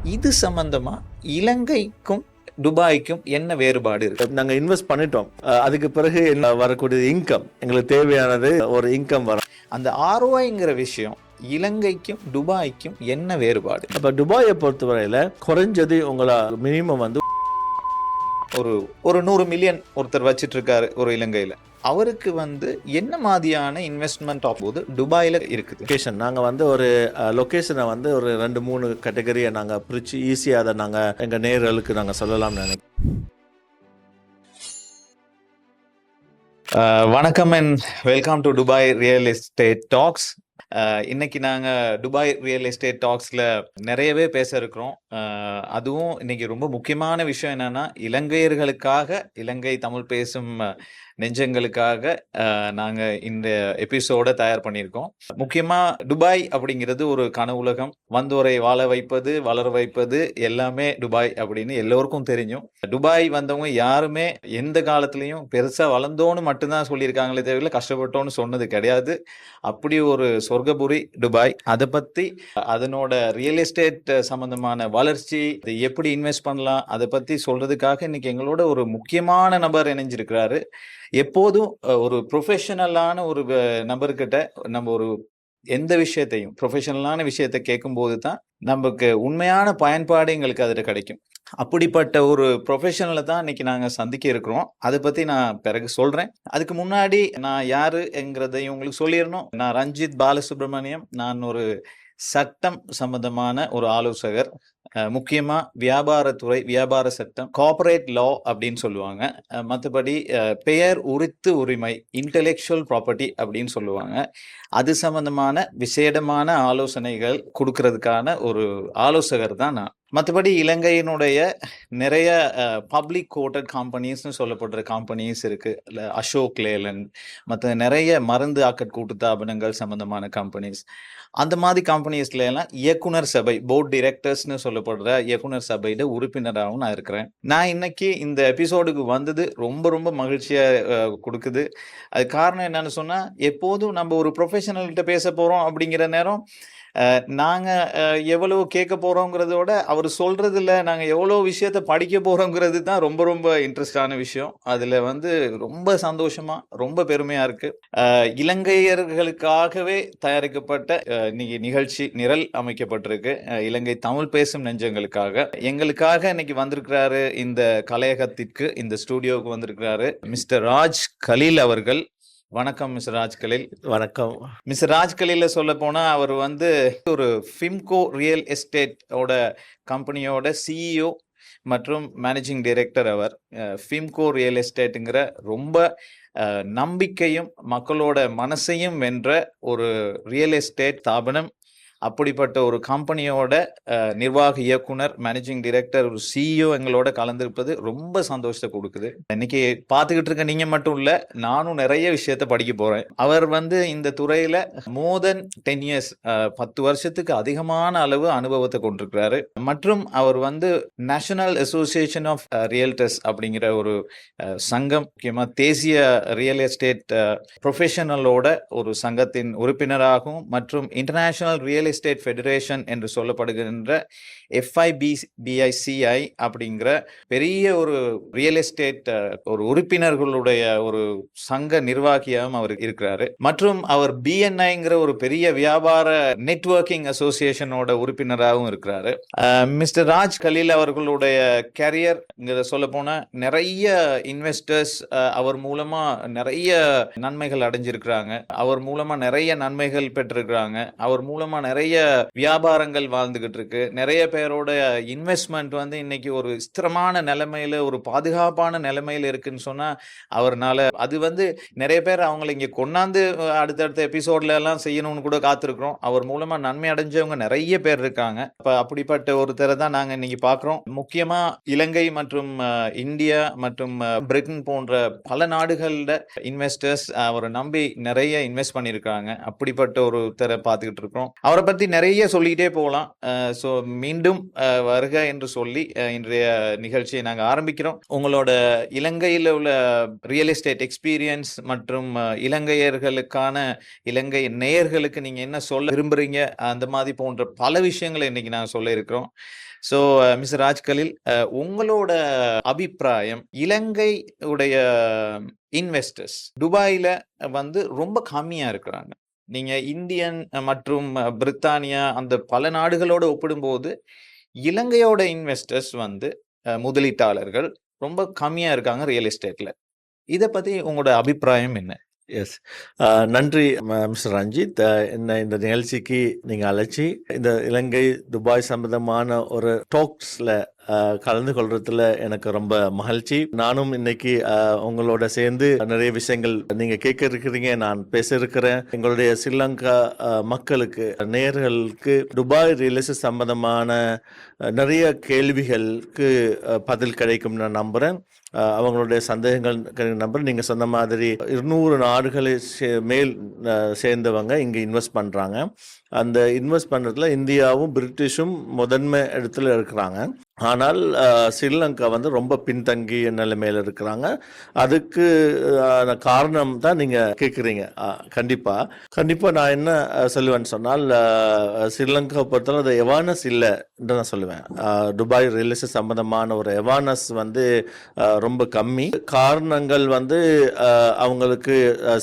இது சம்பந்தமா இலங்கைக்கும் துபாய்க்கும் என்ன வேறுபாடு இருக்கு? நாங்கள் இன்வெஸ்ட் பண்ணிட்டோம். அதுக்கு பிறகு வரக்கூடிய இன்கம் எங்களுக்கு தேவையானது ஒரு இன்கம் வரும். அந்த ROIங்கிற விஷயம் இலங்கைக்கும் துபாய்க்கும் என்ன வேறுபாடு? அப்போ துபாயை பொறுத்தவரையில் குறைஞ்சது உங்களை மினிமம் வந்து ஒரு 100 மில்லியன் ஒருத்தர் வச்சிட்டு இருக்காரு ஒரு இலங்கையில். அவருக்கு என்ன மாதிரியான இன்வெஸ்ட்மெண்ட் போது துபாயில் இருக்குது? லொக்கேஷன் நாங்கள் ஒரு லொக்கேஷனை ஒரு 2-3 கேட்டகரியை நாங்கள் பிரித்து ஈஸியாக அதை நாங்கள் எங்கள் நேயர்களுக்கு நாங்கள் சொல்லலாம்னு நினைக்கிறோம். வணக்கம் and welcome to Dubai real estate talks. இன்னைக்கு நாங்கள் துபாய் ரியல் எஸ்டேட் டாக்ஸில் நிறையவே பேச இருக்கிறோம். அதுவும் இன்னைக்கு ரொம்ப முக்கியமான விஷயம் என்னன்னா, இலங்கை தமிழ் பேசும் நெஞ்சங்களுக்காக நாங்கள் இந்த எபிசோட தயார் பண்ணியிருக்கோம். முக்கியமாக துபாய் அப்படிங்கிறது ஒரு கனவுலகம். வந்தோரை வாழ வைப்பது, வளர வைப்பது எல்லாமே துபாய் அப்படின்னு எல்லோருக்கும் தெரியும். துபாய் வந்தவங்க யாருமே எந்த காலத்துலையும் பெருசாக வளர்ந்தோன்னு மட்டும்தான் சொல்லியிருக்காங்களே தவிர கஷ்டப்பட்டோன்னு சொன்னது கிடையாது. அப்படி ஒரு சொர்க்கபுரி துபாய். அதை பற்றி, அதனோட ரியல் எஸ்டேட் சம்பந்தமான வளர்ச்சி, அதை எப்படி இன்வெஸ்ட் பண்ணலாம், அதை பற்றி சொல்றதுக்காக இன்னைக்கு எங்களோட ஒரு முக்கியமான நபர் இணைஞ்சிருக்கிறாரு. எப்போதும் ஒரு ப்ரொஃபஷனலான ஒரு நபர்கிட்ட நம்ம எந்த விஷயத்தையும் ப்ரொஃபஷனலான விஷயத்தை கேட்கும்போது தான் நமக்கு உண்மையான பயன்பாடு எங்களுக்கு அதில் கிடைக்கும். அப்படிப்பட்ட ஒரு ப்ரொஃபஷனலை தான் இன்னைக்கு நாங்கள் சந்திக்க இருக்கிறோம். அதை பற்றி நான் பிறகு சொல்கிறேன். அதுக்கு முன்னாடி நான் யாருங்கிறதையும் உங்களுக்கு சொல்லிடணும். நான் ரஞ்சித் பாலசுப்ரமணியம். நான் ஒரு சட்டம் சம்பந்தமான ஒரு ஆலோசகர். முக்கியமாக வியாபாரத்துறை, வியாபார சட்டம், கார்ப்பரேட் லா அப்படின்னு சொல்லுவாங்க. மற்றபடி பெயர் உரித்து உரிமை, இன்டெலெக்சுவல் ப்ராப்பர்ட்டி அப்படின்னு சொல்லுவாங்க. அது சம்பந்தமான விசேடமான ஆலோசனைகள் கொடுக்கறதுக்கான ஒரு ஆலோசகர் தான் நான். மற்றபடி இலங்கையினுடைய நிறைய பப்ளிக் கோட்டட் கம்பெனிஸ்னு சொல்லப்படுற கம்பெனிஸ் இருக்குது. இல்லை அசோக் லேலண்ட், மற்ற நிறைய மருந்து ஆக்கட் கூட்டுத்தாபனங்கள் சம்பந்தமான கம்பெனிஸ், அந்த மாதிரி கம்பெனிஸ்ல எல்லாம் இயக்குனர் சபை, போர்ட் டிரெக்டர்ஸ்னு சொல்லப்படுற இயக்குனர் சபையில உறுப்பினராகவும் நான் இருக்கிறேன். நான் இன்னைக்கு இந்த எபிசோடுக்கு வந்தது ரொம்ப ரொம்ப மகிழ்ச்சியா கொடுக்குது. அது காரணம் என்னன்னு சொன்னா, எப்போதும் நம்ம ஒரு ப்ரொஃபஷனல்கிட்ட பேச போறோம் அப்படிங்கிற நேரம் நாங்கள் எவ்வளோ கேட்க போகிறோங்கிறதோட அவர் சொல்கிறதுல நாங்கள் எவ்வளோ விஷயத்த படிக்க போகிறோங்கிறது தான் ரொம்ப ரொம்ப இன்ட்ரெஸ்டான விஷயம். அதில் ரொம்ப சந்தோஷமாக, ரொம்ப பெருமையாக இருக்குது. இலங்கையர்களுக்காகவே தயாரிக்கப்பட்ட இன்னைக்கு நிகழ்ச்சி நிரல் அமைக்கப்பட்டிருக்கு. இலங்கை தமிழ் பேசும் நெஞ்சங்களுக்காக, எங்களுக்காக இன்னைக்கு வந்திருக்கிறாரு. இந்த கலையகத்திற்கு, இந்த ஸ்டூடியோவுக்கு வந்திருக்கிறாரு மிஸ்டர் ராஜ் கலீல் அவர்கள். வணக்கம் மிஸ்டர் ராஜ் கலீல். வணக்கம். மிஸ்டர் ராஜ் கலீல சொல்ல போனால் அவர் ஒரு ஃபிம்கோ ரியல் எஸ்டேட்டோட கம்பெனியோட CEO மற்றும் மேனேஜிங் டைரக்டர். அவர் ஃபிம்கோ ரியல் எஸ்டேட்டுங்கிற ரொம்ப நம்பிக்கையும் மக்களோட மனசையும் வென்ற ஒரு ரியல் எஸ்டேட் ஸ்தாபனம். அப்படிப்பட்ட ஒரு கம்பெனியோட நிர்வாக இயக்குனர், மேனேஜிங் டைரக்டர், ஒரு CEO எங்களோட கலந்திருப்பது ரொம்ப சந்தோஷத்தை கொடுக்குது. இன்னைக்கு பார்த்துக்கிட்டு இருக்க நீங்க மட்டும் இல்ல, நானும் நிறைய விஷயத்த படிக்க போறேன். அவர் இந்த துறையில மோர் தென் 10 இயர்ஸ், 10 வருஷத்துக்கு அதிகமான அளவு அனுபவத்தை கொண்டிருக்கிறாரு. மற்றும் அவர் நேஷனல் அசோசியேஷன் ஆஃப் ரியல்டர்ஸ் அப்படிங்கிற ஒரு சங்கம், முக்கியமா தேசிய ரியல் எஸ்டேட் ப்ரொஃபஷனலோட ஒரு சங்கத்தின் உறுப்பினராகவும், மற்றும் இன்டர்நேஷனல் ரியல் எஸ்டேட் ஃபெடரேஷன் என்று சொல்லப்படுகின்ற FIBCI அப்படிங்கிற பெரிய ஒரு ரியல் எஸ்டேட் ஒரு உறுப்பினர்களுடைய ஒரு சங்க நிர்வாகியாகவும் அவர் இருக்கிறாரு. மற்றும் அவர் BNIங்கிற ஒரு பெரிய வியாபார நெட்வொர்க்கிங் அசோசியேஷனோட உறுப்பினராகவும் இருக்கிறாரு. மிஸ்டர் ராஜ் கலீல் அவர்களுடைய கேரியர் சொல்ல போனா நிறைய இன்வெஸ்டர்ஸ் அவர் மூலமா நிறைய நன்மைகள் அடைஞ்சிருக்கிறாங்க. அவர் மூலமா நிறைய நன்மைகள் பெற்றிருக்கிறாங்க. அவர் மூலமா நிறைய வியாபாரங்கள் வாழ்ந்துகிட்டு இருக்கு. நிறைய பேரோட இன்வெஸ்ட்மெண்ட் இன்னைக்கு ஒரு ஸ்திரமான நிலைமையில, ஒரு பாதுகாப்பான நிலைமையில இருக்குன்னு சொன்னா அவர்னால அது நிறைய பேர் அவங்களை இங்க கொண்டாந்து அடுத்தடுத்த எபிசோட்ல எல்லாம் செய்யணும்னு கூட காத்திருக்கிறோம். அவர் மூலமா நன்மை அடைஞ்சவங்க நிறைய பேர் இருக்காங்க. அப்படிப்பட்ட ஒருத்தரை தான் நாங்க இன்னைக்கு பாக்குறோம். முக்கியமா இலங்கை மற்றும் இந்தியா மற்றும் பிரிட்டன் போன்ற பல நாடுகள்ல இன்வெஸ்டர்ஸ் அவரை நம்பி நிறைய இன்வெஸ்ட் பண்ணியிருக்காங்க. அப்படிப்பட்ட ஒருத்தரை பார்த்துக்கிட்டு இருக்கிறோம். அவரை பத்தி நிறைய சொல்லிக்கிட்டே போகலாம். ஸோ மீண்டும் வருக என்று சொல்லி இன்றைய நிகழ்ச்சியை நாங்கள் ஆரம்பிக்கிறோம். உங்களோட இலங்கையில் உள்ள ரியல் எஸ்டேட் எக்ஸ்பீரியன்ஸ் மற்றும் இலங்கை நேயர்களுக்கு நீங்கள் என்ன சொல்ல விரும்புகிறீங்க, அந்த மாதிரி போன்ற பல விஷயங்களை இன்னைக்கு நாங்கள் சொல்ல இருக்கிறோம். ஸோ மிஸ்டர் ராஜ் கலீல், உங்களோட அபிப்பிராயம், இலங்கை உடைய இன்வெஸ்டர்ஸ் துபாயில ரொம்ப கம்மியா இருக்கிறாங்க. நீங்க இந்தியன் மற்றும் பிரித்தானியா அந்த பல நாடுகளோட ஒப்பிடும்போது இலங்கையோட இன்வெஸ்டர்ஸ் முதலீட்டாளர்கள் ரொம்ப கம்மியா இருக்காங்க ரியல் எஸ்டேட்ல. இதை பத்தி உங்களோட அபிப்பிராயம் என்ன? எஸ், நன்றி மிஸ்டர் ரஞ்சித். என்ன இந்த நிகழ்ச்சிக்கு நீங்கள் அழைச்சி இந்த இலங்கை துபாய் சம்பந்தமான ஒரு டாக்ஸில் கலந்து கொள்றதுல எனக்கு ரொம்ப மகிழ்ச்சி. நானும் இன்னைக்கு உங்களோட சேர்ந்து நிறைய விஷயங்கள் நீங்க கேட்க இருக்கிறீங்க, நான் பேச இருக்கிறேன். எங்களுடைய ஸ்ரீலங்கா மக்களுக்கு, நேயர்களுக்கு துபாய் ரியல் எஸ்டேட் சம்பந்தமான நிறைய கேள்விகளுக்கு பதில் கிடைக்கும் நான் நம்புறேன். அவங்களுடைய சந்தேகங்கள் நம்புறேன். நீங்க சொன்ன மாதிரி 200 நாடுகளை மேல் சேர்ந்தவங்க இங்க இன்வெஸ்ட் பண்றாங்க. அந்த இன்வெஸ்ட் பண்ணுறதுல இந்தியாவும் பிரிட்டிஷும் முதன்மை இடத்துல இருக்கிறாங்க. ஆனால் ஸ்ரீலங்கா ரொம்ப பின்தங்கிய நிலைமையில் இருக்கிறாங்க. அதுக்கு காரணம் தான் நீங்கள் கேட்குறீங்க. கண்டிப்பாக நான் என்ன சொல்லுவேன்னு சொன்னால், ஸ்ரீலங்கா பொறுத்தவரை அது எவானஸ் இல்லை என்று நான் சொல்லுவேன். துபாய் ரியல் எஸ்டேட் சம்பந்தமான ஒரு எவானஸ் ரொம்ப கம்மி. காரணங்கள் அவங்களுக்கு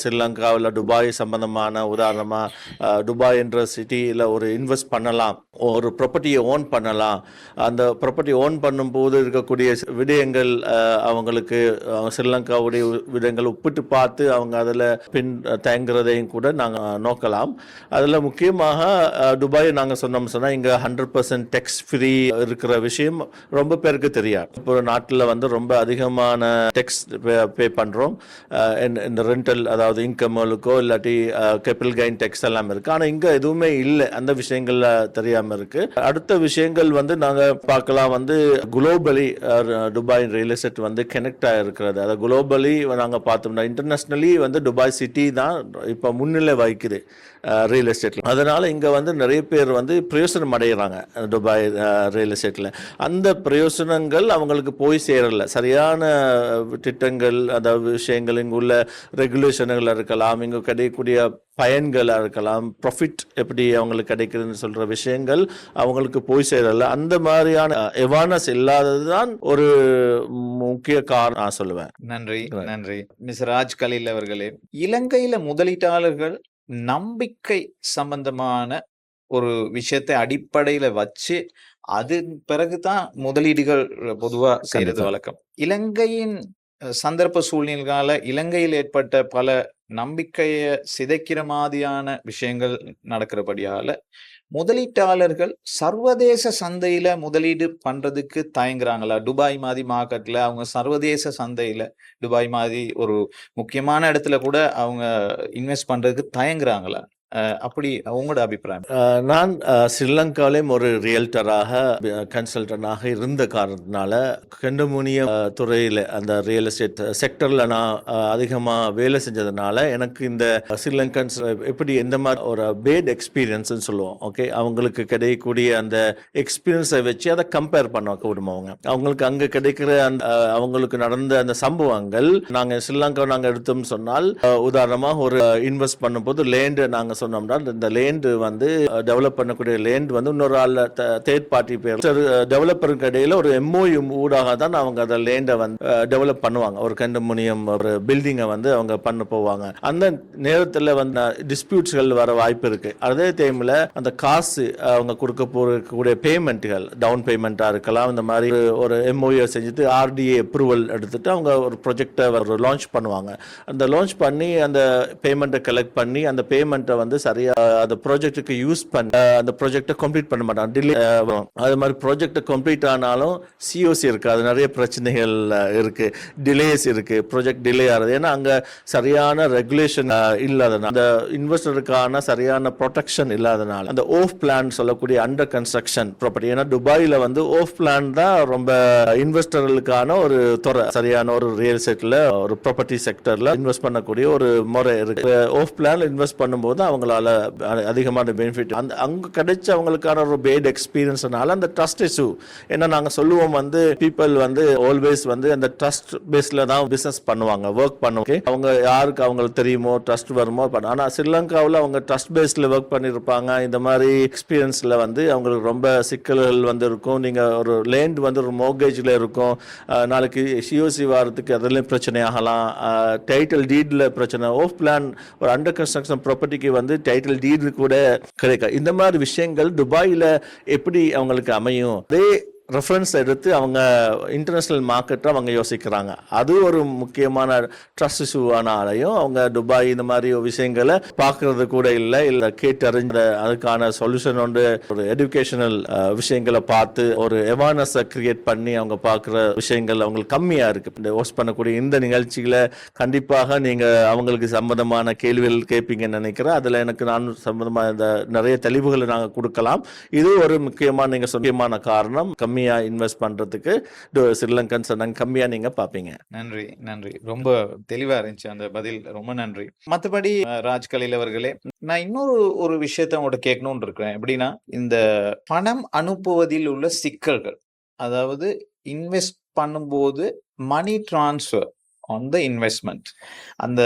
ஸ்ரீலங்காவில் துபாய் சம்பந்தமான, உதாரணமாக துபாய் என்ற சிட்டியில் ஒரு இன்வெஸ்ட் பண்ணலாம், ஒரு ப்ராப்பர்ட்டியை ஓன் பண்ணலாம். அந்த ப்ராப்பர்ட்டி ஓன் பண்ணும்போது இருக்கக்கூடிய விடயங்கள் அவங்களுக்கு ஸ்ரீலங்காவுடைய விடயங்கள் ஒப்பிட்டு பார்த்து அவங்க அதில் பின் தேங்குறதையும் கூட நாங்கள் நோக்கலாம். அதில் முக்கியமாக துபாய் நாங்கள் சொன்னால் இங்கே 100% டெக்ஸ் ஃப்ரீ இருக்கிற விஷயம் ரொம்ப பேருக்கு தெரியாது. இப்போ நாட்டில் ரொம்ப அதிகமான டெக்ஸ் பே பண்ணுறோம். இந்த ரெண்டல், அதாவது இன்கம்களுக்கோ இல்லாட்டி கேபிட்டல் கெயின் டெக்ஸ் எல்லாம் இருக்குது. ஆனால் இங்கே எதுவுமே இல்லை, அந்த விஷயங்கள் தெரியாமல் இருக்குது. அடுத்த விஷயங்கள் நாங்கள் பார்க்கலாம், globally Dubai real estate connect ஆகிருக்கிறது. அதை குளோபலி நாங்கள் பார்த்தோம்னா இன்டர்நேஷ்னலி துபாய் சிட்டி தான் இப்போ முன்னிலை வகிக்குது ரியல் எஸ்டேட்டில். அதனால் இங்கே நிறைய பேர் பிரயோசனம் அடைகிறாங்க துபாய் ரியல் எஸ்டேட்டில். அந்த பிரயோசனங்கள் அவங்களுக்கு போய் சேரலை. சரியான திட்டங்கள், அதாவது விஷயங்கள், இங்கே உள்ள ரெகுலேஷன்கள் இருக்கலாம், இங்கே கிடைக்கக்கூடிய பயன்களாக இருக்கலாம், ப்ராஃபிட் எப்படி அவங்களுக்கு கிடைக்குதுன்னு சொல்கிற விஷயங்கள் அவங்களுக்கு போய் சேரலை. அந்த மாதிரியான எவானஸ் இல்லாதது தான் ஒரு முக்கிய காரணம் நான் சொல்லுவேன். நன்றி மிஸ் ராஜ் கலீல் அவர்களே. இலங்கையில் முதலீட்டாளர்கள் நம்பிக்கை சம்பந்தமான ஒரு விஷயத்தை அடிப்படையில வச்சு அது பிறகுதான் முதலீடுகள் பொதுவா செய்யறது வழக்கம். இலங்கையின் சந்தர்ப்ப சூழ்நிலைகால இலங்கையில் ஏற்பட்ட பல நம்பிக்கையை சிதைக்கிற மாதிரியான விஷயங்கள் நடக்கிறபடியால முதலீட்டாளர்கள் சர்வதேச சந்தையில முதலீடு பண்றதுக்கு தயங்குறாங்களா? துபாய் மாதிரி மார்க்கெட்ல அவங்க சர்வதேச சந்தையில துபாய் மாதிரி ஒரு முக்கியமான இடத்துல கூட அவங்க இன்வெஸ்ட் பண்றதுக்கு தயங்குறாங்களா? அப்படி உங்களோட அபிப்பிராயம்? நான் ஸ்ரீலங்காலையும் ஒரு ரியல்டராக, கன்சல்டனாக இருந்த காரணத்தினால கண்டமுனியம் துறையில், அந்த ரியல் எஸ்டேட் செக்டரில் நான் அதிகமாக வேலை செஞ்சதுனால எனக்கு இந்த ஸ்ரீலங்கன்ஸ் எப்படி எந்த மாதிரி ஒரு பேட் எக்ஸ்பீரியன்ஸ்ன்னு சொல்லுவோம். ஓகே, அவங்களுக்கு கிடைக்கக்கூடிய அந்த எக்ஸ்பீரியன்ஸை வச்சு அதை கம்பேர் பண்ண விடுவோம். அவங்களுக்கு அங்கே கிடைக்கிற அந்த அவங்களுக்கு நடந்த அந்த சம்பவங்கள், நாங்கள் ஸ்ரீலங்கா நாங்கள் எடுத்தோம்னு சொன்னால், உதாரணமாக ஒரு இன்வெஸ்ட் பண்ணும்போது லேண்டு நாங்கள் சொன்னோம்னா, இந்த லேண்ட் டெவலப் பண்ணக்கூடிய லேண்ட் இன்னொரு ஆள் தேர்ட் பார்ட்டி பேர் டெவலப்பருக்கு இடையில ஒரு MOU ஊடாக தான் அவங்க அந்த லேண்டை டெவலப் பண்ணுவாங்க. ஒரு கண்டமுனியம் ஒரு பில்டிங்கை அவங்க பண்ண போவாங்க. அந்த நேரத்தில் டிஸ்பியூட்ஸ்கள் வர வாய்ப்பு இருக்கு. அதே டைம்ல அந்த காசு அவங்க கொடுக்க போகக்கூடிய பேமெண்ட்டுகள், டவுன் பேமெண்ட்டாக இருக்கலாம், இந்த மாதிரி ஒரு MOU செஞ்சுட்டு RDA அப்ரூவல் எடுத்துட்டு அவங்க ஒரு ப்ரொஜெக்டை லான்ச் பண்ணுவாங்க. அந்த லான்ச் பண்ணி அந்த பேமெண்ட்டை கலெக்ட் பண்ணி அந்த பேமெண்ட்டை சரியா அந்த ப்ராஜெக்ட்டுக்கு யூஸ் பண்ண அந்த ப்ராஜெக்டை கம்ப்ளீட் பண்ண மாட்டாங்க, டிலே. அது மாதிரி ப்ராஜெக்ட் கம்ப்ளீட் ஆனாலும் COC இருக்கு, அது நிறைய பிரச்சனைகள் இருக்கு, டிலேஸ் இருக்கு, ப்ராஜெக்ட் டிலே ஆகுது. ஏன்னா அங்க சரியான ரெகுலேஷன் இல்லாதனால, அந்த இன்வெஸ்டருக்கான சரியான ப்ரொடெக்ஷன் இல்லாதனால, அந்த ஓஃப் பிளான் சொல்லக்கூடிய அண்டர் கன்ஸ்ட்ரக்ஷன் ப்ராப்பர்ட்டி. ஏன்னா துபாயில ஓஃப் பிளான் தான் ரொம்ப இன்வெஸ்டர்களுக்கான ஒரு துறை. சரியான ஒரு ரியல் எஸ்டேட்ல, ஒரு ப்ராப்பர்ட்டி செக்டர்ல இன்வெஸ்ட் பண்ணக்கூடிய ஒரு முறை இருக்கு. ஓஃப் பிளான் இன்வெஸ்ட் பண்ணும்போது அவங்க அவங்களால அதிகமான பெனிஃபிட் அங்கே கிடைச்ச அவங்களுக்கான ஒரு பேட் எக்ஸ்பீரியன்ஸ்னால அந்த ட்ரஸ்ட் இஷ்யூ. ஏன்னா நாங்கள் சொல்லுவோம் வந்து பீப்புள் வந்து ஆல்வேஸ் வந்து அந்த ட்ரஸ்ட் பேஸில் தான் பிஸ்னஸ் பண்ணுவாங்க, ஒர்க் பண்ணுவாங்க. அவங்க யாருக்கு அவங்களுக்கு தெரியுமோ ட்ரஸ்ட் வருமோ. ஆனால் ஸ்ரீலங்காவில் அவங்க ட்ரஸ்ட் பேஸில் ஒர்க் பண்ணியிருப்பாங்க. இந்த மாதிரி எக்ஸ்பீரியன்ஸில் வந்து அவங்களுக்கு ரொம்ப சிக்கல்கள் வந்து இருக்கும். நீங்கள் ஒரு லேண்ட் வந்து ஒரு மோர்கேஜில் இருக்கும், நாளைக்கு சிஓசி வாரத்துக்கு அதுலேயும் பிரச்சனை ஆகலாம். டைட்டில் டீடில் பிரச்சனை, ஆஃப் பிளான் ஒரு அண்டர் கன்ஸ்ட்ரக்ஷன் ப்ராப்பர்ட்டிக்கு வந்து டைட்டில் டீடு கூட கிடைக்கும். இந்த மாதிரி விஷயங்கள் துபாயில் எப்படி அவங்களுக்கு அமையும், அதே ரெஃபரன்ஸ் எடுத்து அவங்க இன்டர்நேஷ்னல் மார்க்கெட்டை அவங்க யோசிக்கிறாங்க. அது ஒரு முக்கியமான ட்ரஸ்ட் இஷ்யூவானாலையும் அவங்க துபாய் இந்த மாதிரி விஷயங்களை பார்க்கறது கூட இல்லை கேட்டறிஞ்ச அதுக்கான சொல்யூஷன் ஒன்று ஒரு எஜுகேஷனல் விஷயங்களை பார்த்து ஒரு அவேர்னஸை கிரியேட் பண்ணி அவங்க பார்க்குற விஷயங்கள் அவங்களுக்கு கம்மியாக இருக்குது. இந்த ஹோஸ்ட் பண்ணக்கூடிய இந்த நிகழ்ச்சிகளை கண்டிப்பாக நீங்கள் அவங்களுக்கு சம்பந்தமான கேள்விகள் கேட்பீங்கன்னு நினைக்கிறேன். அதில் எனக்கு நான் சம்பந்தமாக இந்த நிறைய தெளிவுகளை நாங்கள் கொடுக்கலாம். இது ஒரு முக்கியமான நீங்கள் முக்கியமான காரணம் இன்வெஸ்ட் பண்றதுக்கு ஸ்ரீலங்கன்ஸ் கம்மியா நீங்க பாப்பீங்க. நன்றி நன்றி, ரொம்ப தெளிவா இருந்துச்சு அந்த பதில், ரொம்ப நன்றி. மற்றபடி ராஜ் கலீல் அவர்களே, நான் இன்னொரு விஷயத்த உங்கள்கிட்ட கேட்கணும்னு இருக்கிறேன். எப்படின்னா, இந்த பணம் அனுப்புவதில் உள்ள சிக்கல்கள், அதாவது இன்வெஸ்ட் பண்ணும்போது money transfer on the investment, அந்த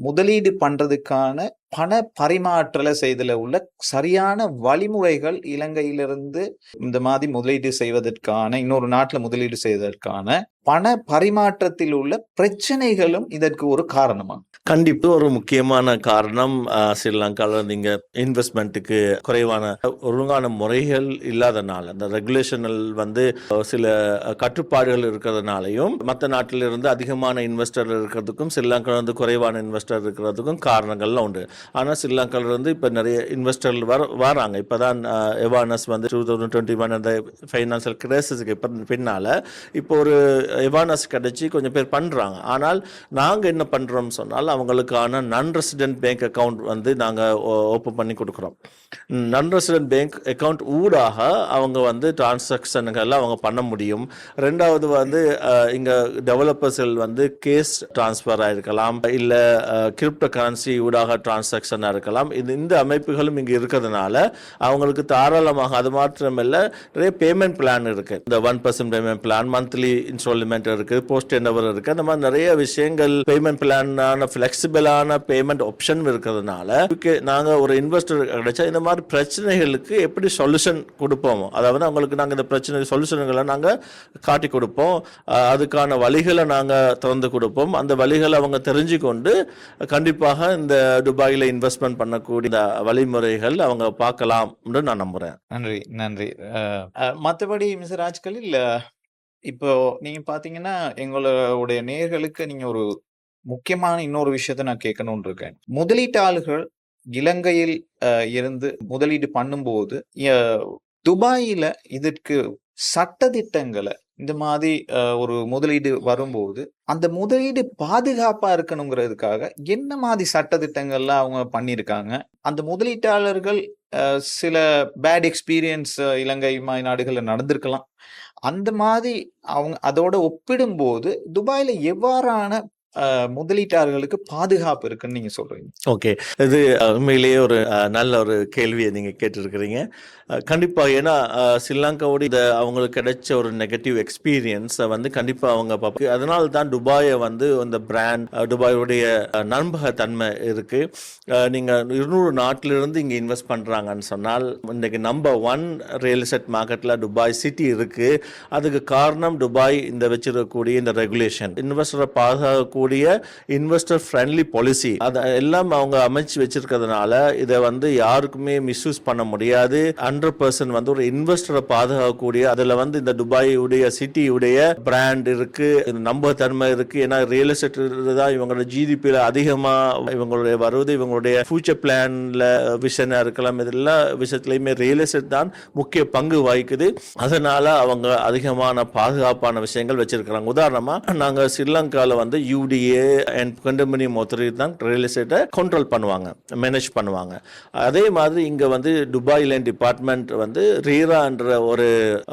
முதலீடு பண்றதுக்கான பண பரிமாற்றலை செய்தல உள்ள சரியான வழிமுறைகள், இலங்கையிலிருந்து இந்த மாதிரி முதலீடு செய்வதற்கான, இன்னொரு நாட்டில் முதலீடு செய்வதற்கான பண பரிமாற்றத்தில் உள்ள பிரச்சனைகளும் இதற்கு ஒரு காரணமா? கண்டிப்பா ஒரு முக்கியமான காரணம் ஸ்ரீலங்காவில் நீங்க இன்வெஸ்ட்மெண்ட்டுக்கு குறைவான ஒழுங்கான முறைகள் இல்லாதனால, அந்த ரெகுலேஷனல் வந்து சில கட்டுப்பாடுகள் இருக்கிறதுனாலையும், மற்ற நாட்டிலிருந்து அதிகமான இன்வெஸ்டர் இருக்கிறதுக்கும் ஸ்ரீலங்காவில் வந்து குறைவான இன்வெஸ்டர் இருக்கிறதுக்கும் காரணங்கள்லாம் உண்டு. ஆனால் ஸ்ரீலங்காவிலிருந்து இப்போ நிறைய இன்வெஸ்டர்கள் வராங்க. இப்போ தான் எவானஸ் வந்து 2021 அந்த ஃபைனான்சியல் கிரைசிஸுக்கு பின்னால் இப்போ ஒரு எவானஸ் கிடைச்சி கொஞ்சம் பேர் பண்ணுறாங்க. ஆனால் நாங்கள் என்ன பண்ணுறோம்னு சொன்னால், அவங்களுக்கான நான் ரெசிடென்ட் பேங்க் அக்கௌண்ட் வந்து நாங்கள் ஓப்பன் பண்ணி கொடுக்குறோம். நான் ரெசிடென்ட் பேங்க் அக்கௌண்ட் ஊடாக அவங்க வந்து டிரான்சாக்ஷன்கள் அவங்க பண்ண முடியும். ரெண்டாவது வந்து இங்கே டெவலப்பர்ஸ்கள் வந்து கேஸ் டிரான்ஸ்ஃபர் ஆகிருக்கலாம், இல்லை கிரிப்டோ கரன்சி ஊடாக டிரான்சாக்ஷனாக இருக்கலாம். இந்த அமைப்புகளும் இங்கே இருக்கிறதுனால அவங்களுக்கு தாராளமாக, அது மாத்திரமில்லை நிறைய பேமெண்ட் பிளான் இருக்குது. இந்த 1% பேமெண்ட் பிளான், மந்த்லி இன்ஸ்டால்மெண்ட் இருக்குது, போஸ்ட் என்டவர் இருக்குது. அந்த மாதிரி நிறைய விஷயங்கள் பேமெண்ட் பிளானான ஃப்ளெக்சிபிளான பேமெண்ட் ஆப்ஷன் இருக்கிறதுனால நாங்கள் ஒரு இன்வெஸ்டர் கிடைச்சா இந்த மாதிரி பிரச்சனைகளுக்கு எப்படி சொல்யூஷன் கொடுப்போமோ, அதாவது அவங்களுக்கு நாங்கள் இந்த பிரச்சனை சொல்யூஷன்களை நாங்கள் காட்டி கொடுப்போம், அதுக்கான வழிகளை நாங்கள் திறந்து கொடுப்போம். அந்த வழிகளை அவங்க தெரிஞ்சு கொண்டு கண்டிப்பாக இந்த துபாயில் இன்வெஸ்ட்மெண்ட் பண்ணக்கூடிய இந்த வழிமுறைகள் அவங்க பார்க்கலாம் என்று நான் நம்புகிறேன். நன்றி நன்றி. மற்றபடி மிஸ்டர் ராஜ் கலீல், இப்போ நீங்க பாத்தீங்கன்னா, எங்களுடைய நேயர்களுக்கு நீங்க ஒரு முக்கியமான இன்னொரு விஷயத்த நான் கேட்கணும்னு இருக்கேன். முதலீட்டாளர்கள் இலங்கையில் இருந்து முதலீடு பண்ணும்போது, துபாயில இதற்கு சட்டதிட்டங்களை, இந்த மாதிரி ஒரு முதலீடு வரும்போது அந்த முதலீடு பாதுகாப்பா இருக்கணுங்கிறதுக்காக என்ன மாதிரி சட்டதிட்டங்கள்லாம் அவங்க பண்ணியிருக்காங்க? அந்த முதலீட்டாளர்கள் சில பேட் எக்ஸ்பீரியன்ஸ் இலங்கை நாடுகளில் நடந்திருக்கலாம். அந்த மாதிரி அவங்க அதோட ஒப்பிடும்போது துபாயில எவ்வாறான முதலீட்டாளர்களுக்கு பாதுகாப்பு இருக்குன்னு நீங்க சொல்றீங்க? ஓகே, இது உண்மையிலேயே ஒரு நல்ல ஒரு கேள்வியை நீங்க கேட்டிருக்கிறீங்க. கண்டிப்பாக, ஏன்னா ஸ்ரீலங்காவோட இந்த அவங்களுக்கு கிடைச்ச ஒரு நெகட்டிவ் எக்ஸ்பீரியன்ஸை வந்து கண்டிப்பாக அவங்க பார்ப்பாங்க. அதனால தான் துபாயை வந்து அந்த பிராண்ட், துபாயோடைய நம்பகத்தன்மை இருக்கு. நீங்கள் 200 நாட்டிலிருந்து இங்கே இன்வெஸ்ட் பண்ணுறாங்கன்னு சொன்னால், இன்றைக்கு நம்பர் 1 ரியல் எஸ்டேட் மார்க்கெட்டில் துபாய் சிட்டி இருக்கு. அதுக்கு காரணம் துபாய் இந்த வச்சிருக்கக்கூடிய இந்த ரெகுலேஷன், இன்வெஸ்டரை பாதுகாக்கக்கூடிய இன்வெஸ்டர் ஃப்ரெண்ட்லி பாலிசி, அதை எல்லாம் அவங்க அமைச்சு வச்சிருக்கிறதுனால இதை வந்து யாருக்குமே மிஸ்யூஸ் பண்ண முடியாது. 100% வந்து ஒரு இன்வெஸ்டரை பாதுகாக்கக்கூடிய, அதுல வந்து இந்த துபாயுடைய சிட்டியுடைய பிராண்ட் இருக்கு, நம்பகத்தன்மை இருக்கு. ஏன்னா ரியல் எஸ்டேட் தான் இவங்களோட ஜிடிபியில் அதிகமா இவங்களுடைய வருவது, இவங்களுடைய ஃபியூச்சர் பிளான்ல விஷனா இருக்கலாம், இதெல்லாம் விஷயத்துலையுமே ரியல் எஸ்டேட் தான் முக்கிய பங்கு வகிக்குது. அதனால அவங்க அதிகமான பாதுகாப்பான விஷயங்கள் வச்சிருக்கிறாங்க. உதாரணமா நாங்க ஸ்ரீலங்கால வந்து UD MODA அண்ட் கண்டோமினியம் அத்தாரிட்டி தான் ரியல் எஸ்டேட்டை கண்ட்ரோல் பண்ணுவாங்க, மேனேஜ் பண்ணுவாங்க. அதே மாதிரி இங்கே வந்து துபாய் லேண்ட் டிபார்ட்மெண்ட் வந்து ரீரா என்ற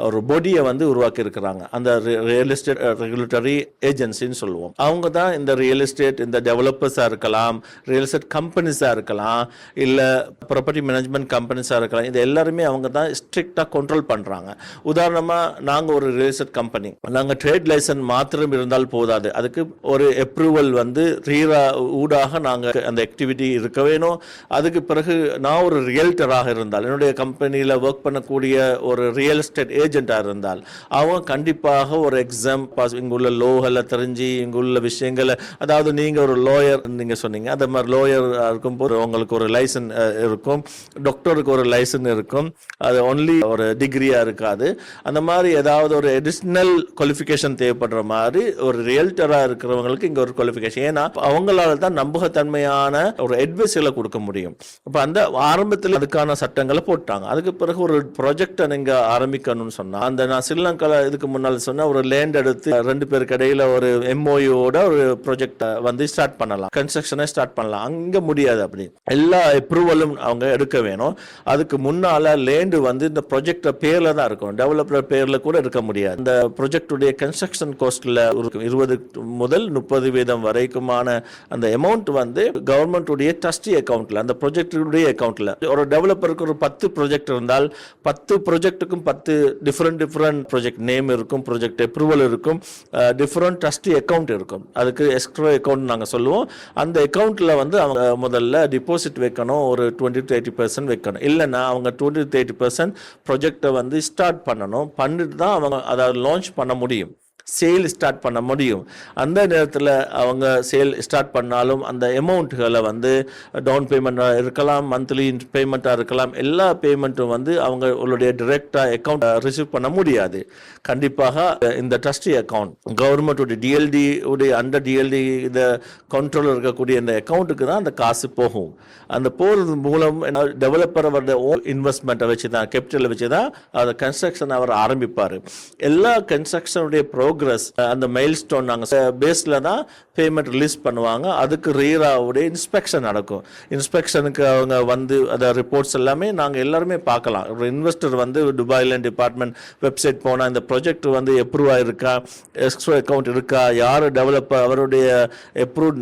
ஒரு பொடியை வந்து உருவாக்கி இருக்கிறாங்க. அந்த ரியல் எஸ்டேட் ரெகுலேட்டரி ஏஜென்சின்னு சொல்லுவோம். அவங்க தான் இந்த ரியல் எஸ்டேட், இந்த டெவலப்பர்ஸாக இருக்கலாம், ரியல் எஸ்டேட் கம்பெனிஸாக இருக்கலாம், இல்லை ப்ராப்பர்ட்டி மேனேஜ்மெண்ட் கம்பெனிஸாக இருக்கலாம், இது எல்லாருமே அவங்க தான் ஸ்ட்ரிக்டாக கண்ட்ரோல் பண்ணுறாங்க. உதாரணமாக நாங்கள் ஒரு ரியல் எஸ்டேட் கம்பெனி, நாங்கள் ட்ரேட் லைசன்ஸ் மாத்திரம் இருந்தால் போதாது, அதுக்கு ஒரு அப்ரூவல் வந்து ரீரா ஊடாக நாங்கள் அந்த ஆக்டிவிட்டி இருக்க வேணும். அதுக்கு பிறகு நான் ஒரு ரியல்டராக இருந்தால், என்னுடைய கம்பெனியில் ஒர்க் பண்ணக்கூடிய ஒரு ரியல் எஸ்டேட் ஏஜென்ட்டாக இருந்தால், அவங்க கண்டிப்பாக ஒரு எக்ஸாம் பாஸ், இங்குள்ள லோகளை தெரிஞ்சு இங்குள்ள விஷயங்களை, அதாவது நீங்கள் ஒரு லோயர் நீங்கள் சொன்னீங்க, அந்த மாதிரி லோயர் இருக்கும்போது உங்களுக்கு ஒரு லைசன் இருக்கும், டாக்டருக்கு ஒரு லைசன் இருக்கும், அது ஒன்லி ஒரு டிகிரியாக இருக்காது. அந்த மாதிரி ஏதாவது ஒரு அடிஷ்னல் குவாலிஃபிகேஷன் தேவைப்படுற மாதிரி ஒரு ரியல்டராக இருக்கிறவங்களுக்கு இங்கே ஒரு குவாலிஃபிகேஷன். ஏன்னா அவங்களால தான் நம்பகத்தன்மையான ஒரு அட்வைஸ்களை கொடுக்க முடியும். இப்போ அந்த ஆரம்பத்தில் அதுக்கான சட்டங்களை போட்டாங்க. அதுக்கு பிறகு ஒரு ப்ராஜெக்டை நீங்கள் ஆரம்பிக்கணும்னு சொன்னால், அந்த நான் ஸ்ரீலங்காவில் இதுக்கு முன்னால் சொன்ன ஒரு லேண்ட் எடுத்து 2 பேருக்கு இடையில ஒரு MOUவோட ஒரு ப்ராஜெக்டை வந்து ஸ்டார்ட் பண்ணலாம், கன்ஸ்ட்ரக்ஷனை ஸ்டார்ட் பண்ணலாம். அங்கே முடியாது, அப்படி எல்லா அப்ரூவலும் அவங்க எடுக்க வேணும். அதுக்கு முன்னால் லேண்டு வந்து இந்த ப்ராஜெக்ட் பேரில் தான் இருக்கும், டெவலப்பர் பேரில் கூட இருக்க முடியாது. இந்த ப்ராஜெக்டுடைய கன்ஸ்ட்ரக்ஷன் காஸ்ட்ல 20 முதல் 30% வரைக்குமான அந்த அமௌண்ட் வந்து கவர்மெண்ட்டுடைய ட்ரஸ்டி அக்கௌண்ட்ல, அந்த ப்ராஜெக்டுடைய அக்கௌண்ட்ல. ஒரு டெவலப்பருக்கு ஒரு 10 ப்ராஜெக்ட் இருந்தால் 10 ப்ராஜெக்ட்டுக்கும் 10 டிஃப்ரெண்ட் ப்ராஜெக்ட் நேம் இருக்கும், ப்ராஜெக்ட் அப்ரூவல் இருக்கும், டிஃப்ரெண்ட் ட்ரஸ்டி அக்கௌண்ட் இருக்கும். அதுக்கு எஸ்க்ரோ அக்கௌண்ட் நாங்கள் சொல்லுவோம். அந்த அக்கௌண்ட்ல வந்து அவங்க முதல்ல டிபாசிட் வைக்கணும், ஒரு 20-30% வைக்கணும். இல்லைன்னா அவங்க 20-30% ப்ராஜெக்டை வந்து ஸ்டார்ட் பண்ணணும், பண்ணிட்டு தான் அவங்க அதாவது லான்ச் பண்ண முடியும், சேல் ஸ்டார்ட் பண்ண முடியும். அந்த நேரத்தில் அவங்க சேல் ஸ்டார்ட் பண்ணாலும் அந்த அமௌண்ட்டுகளை வந்து டவுன் பேமெண்ட்டாக இருக்கலாம், மந்த்லி பேமெண்ட்டாக இருக்கலாம், எல்லா பேமெண்ட்டும் வந்து அவங்களுடைய டிரெக்டாக அக்கௌண்ட் ரிசீவ் பண்ண முடியாது. கண்டிப்பாக இந்த ட்ரஸ்டி அக்கௌண்ட் கவர்மெண்ட்டுடைய டிஎல்டி உடைய அண்டர் டிஎல்டி இந்த கண்ட்ரோல் இருக்கக்கூடிய இந்த அக்கௌண்ட்டுக்கு தான் அந்த காசு போகும். அந்த போகிறது மூலம் டெவலப்பர் அவருடைய ஓன் இன்வெஸ்ட்மெண்ட்டை வச்சு தான், கேபிட்டலை வச்சு தான் அந்த கன்ஸ்ட்ரக்ஷன் அவர் ஆரம்பிப்பார். எல்லா கன்ஸ்ட்ரக்ஷனுடைய ப்ரோக்ரஸ், அந்த மைல் ஸ்டோன் நாங்கள் பேஸில் தான் பேமெண்ட் ரிலீஸ் பண்ணுவாங்க. அதுக்கு ரீராவுடைய இன்ஸ்பெக்ஷன் நடக்கும். இன்ஸ்பெக்ஷனுக்கு அவங்க வந்து அந்த ரிப்போர்ட்ஸ் எல்லாமே நாங்கள் எல்லாருமே பார்க்கலாம். ஒரு இன்வெஸ்டர் வந்து துபாய் லேண்ட் டிபார்ட்மெண்ட் வெப்சைட் போனால் இந்த ப்ராஜெக்ட் வந்து எப்ரூவ் ஆயிருக்கா, எக்ஸ்ட்ரா அக்கௌண்ட் இருக்கா, யார் டெவலப்பர், அவருடைய எப்ரூவ்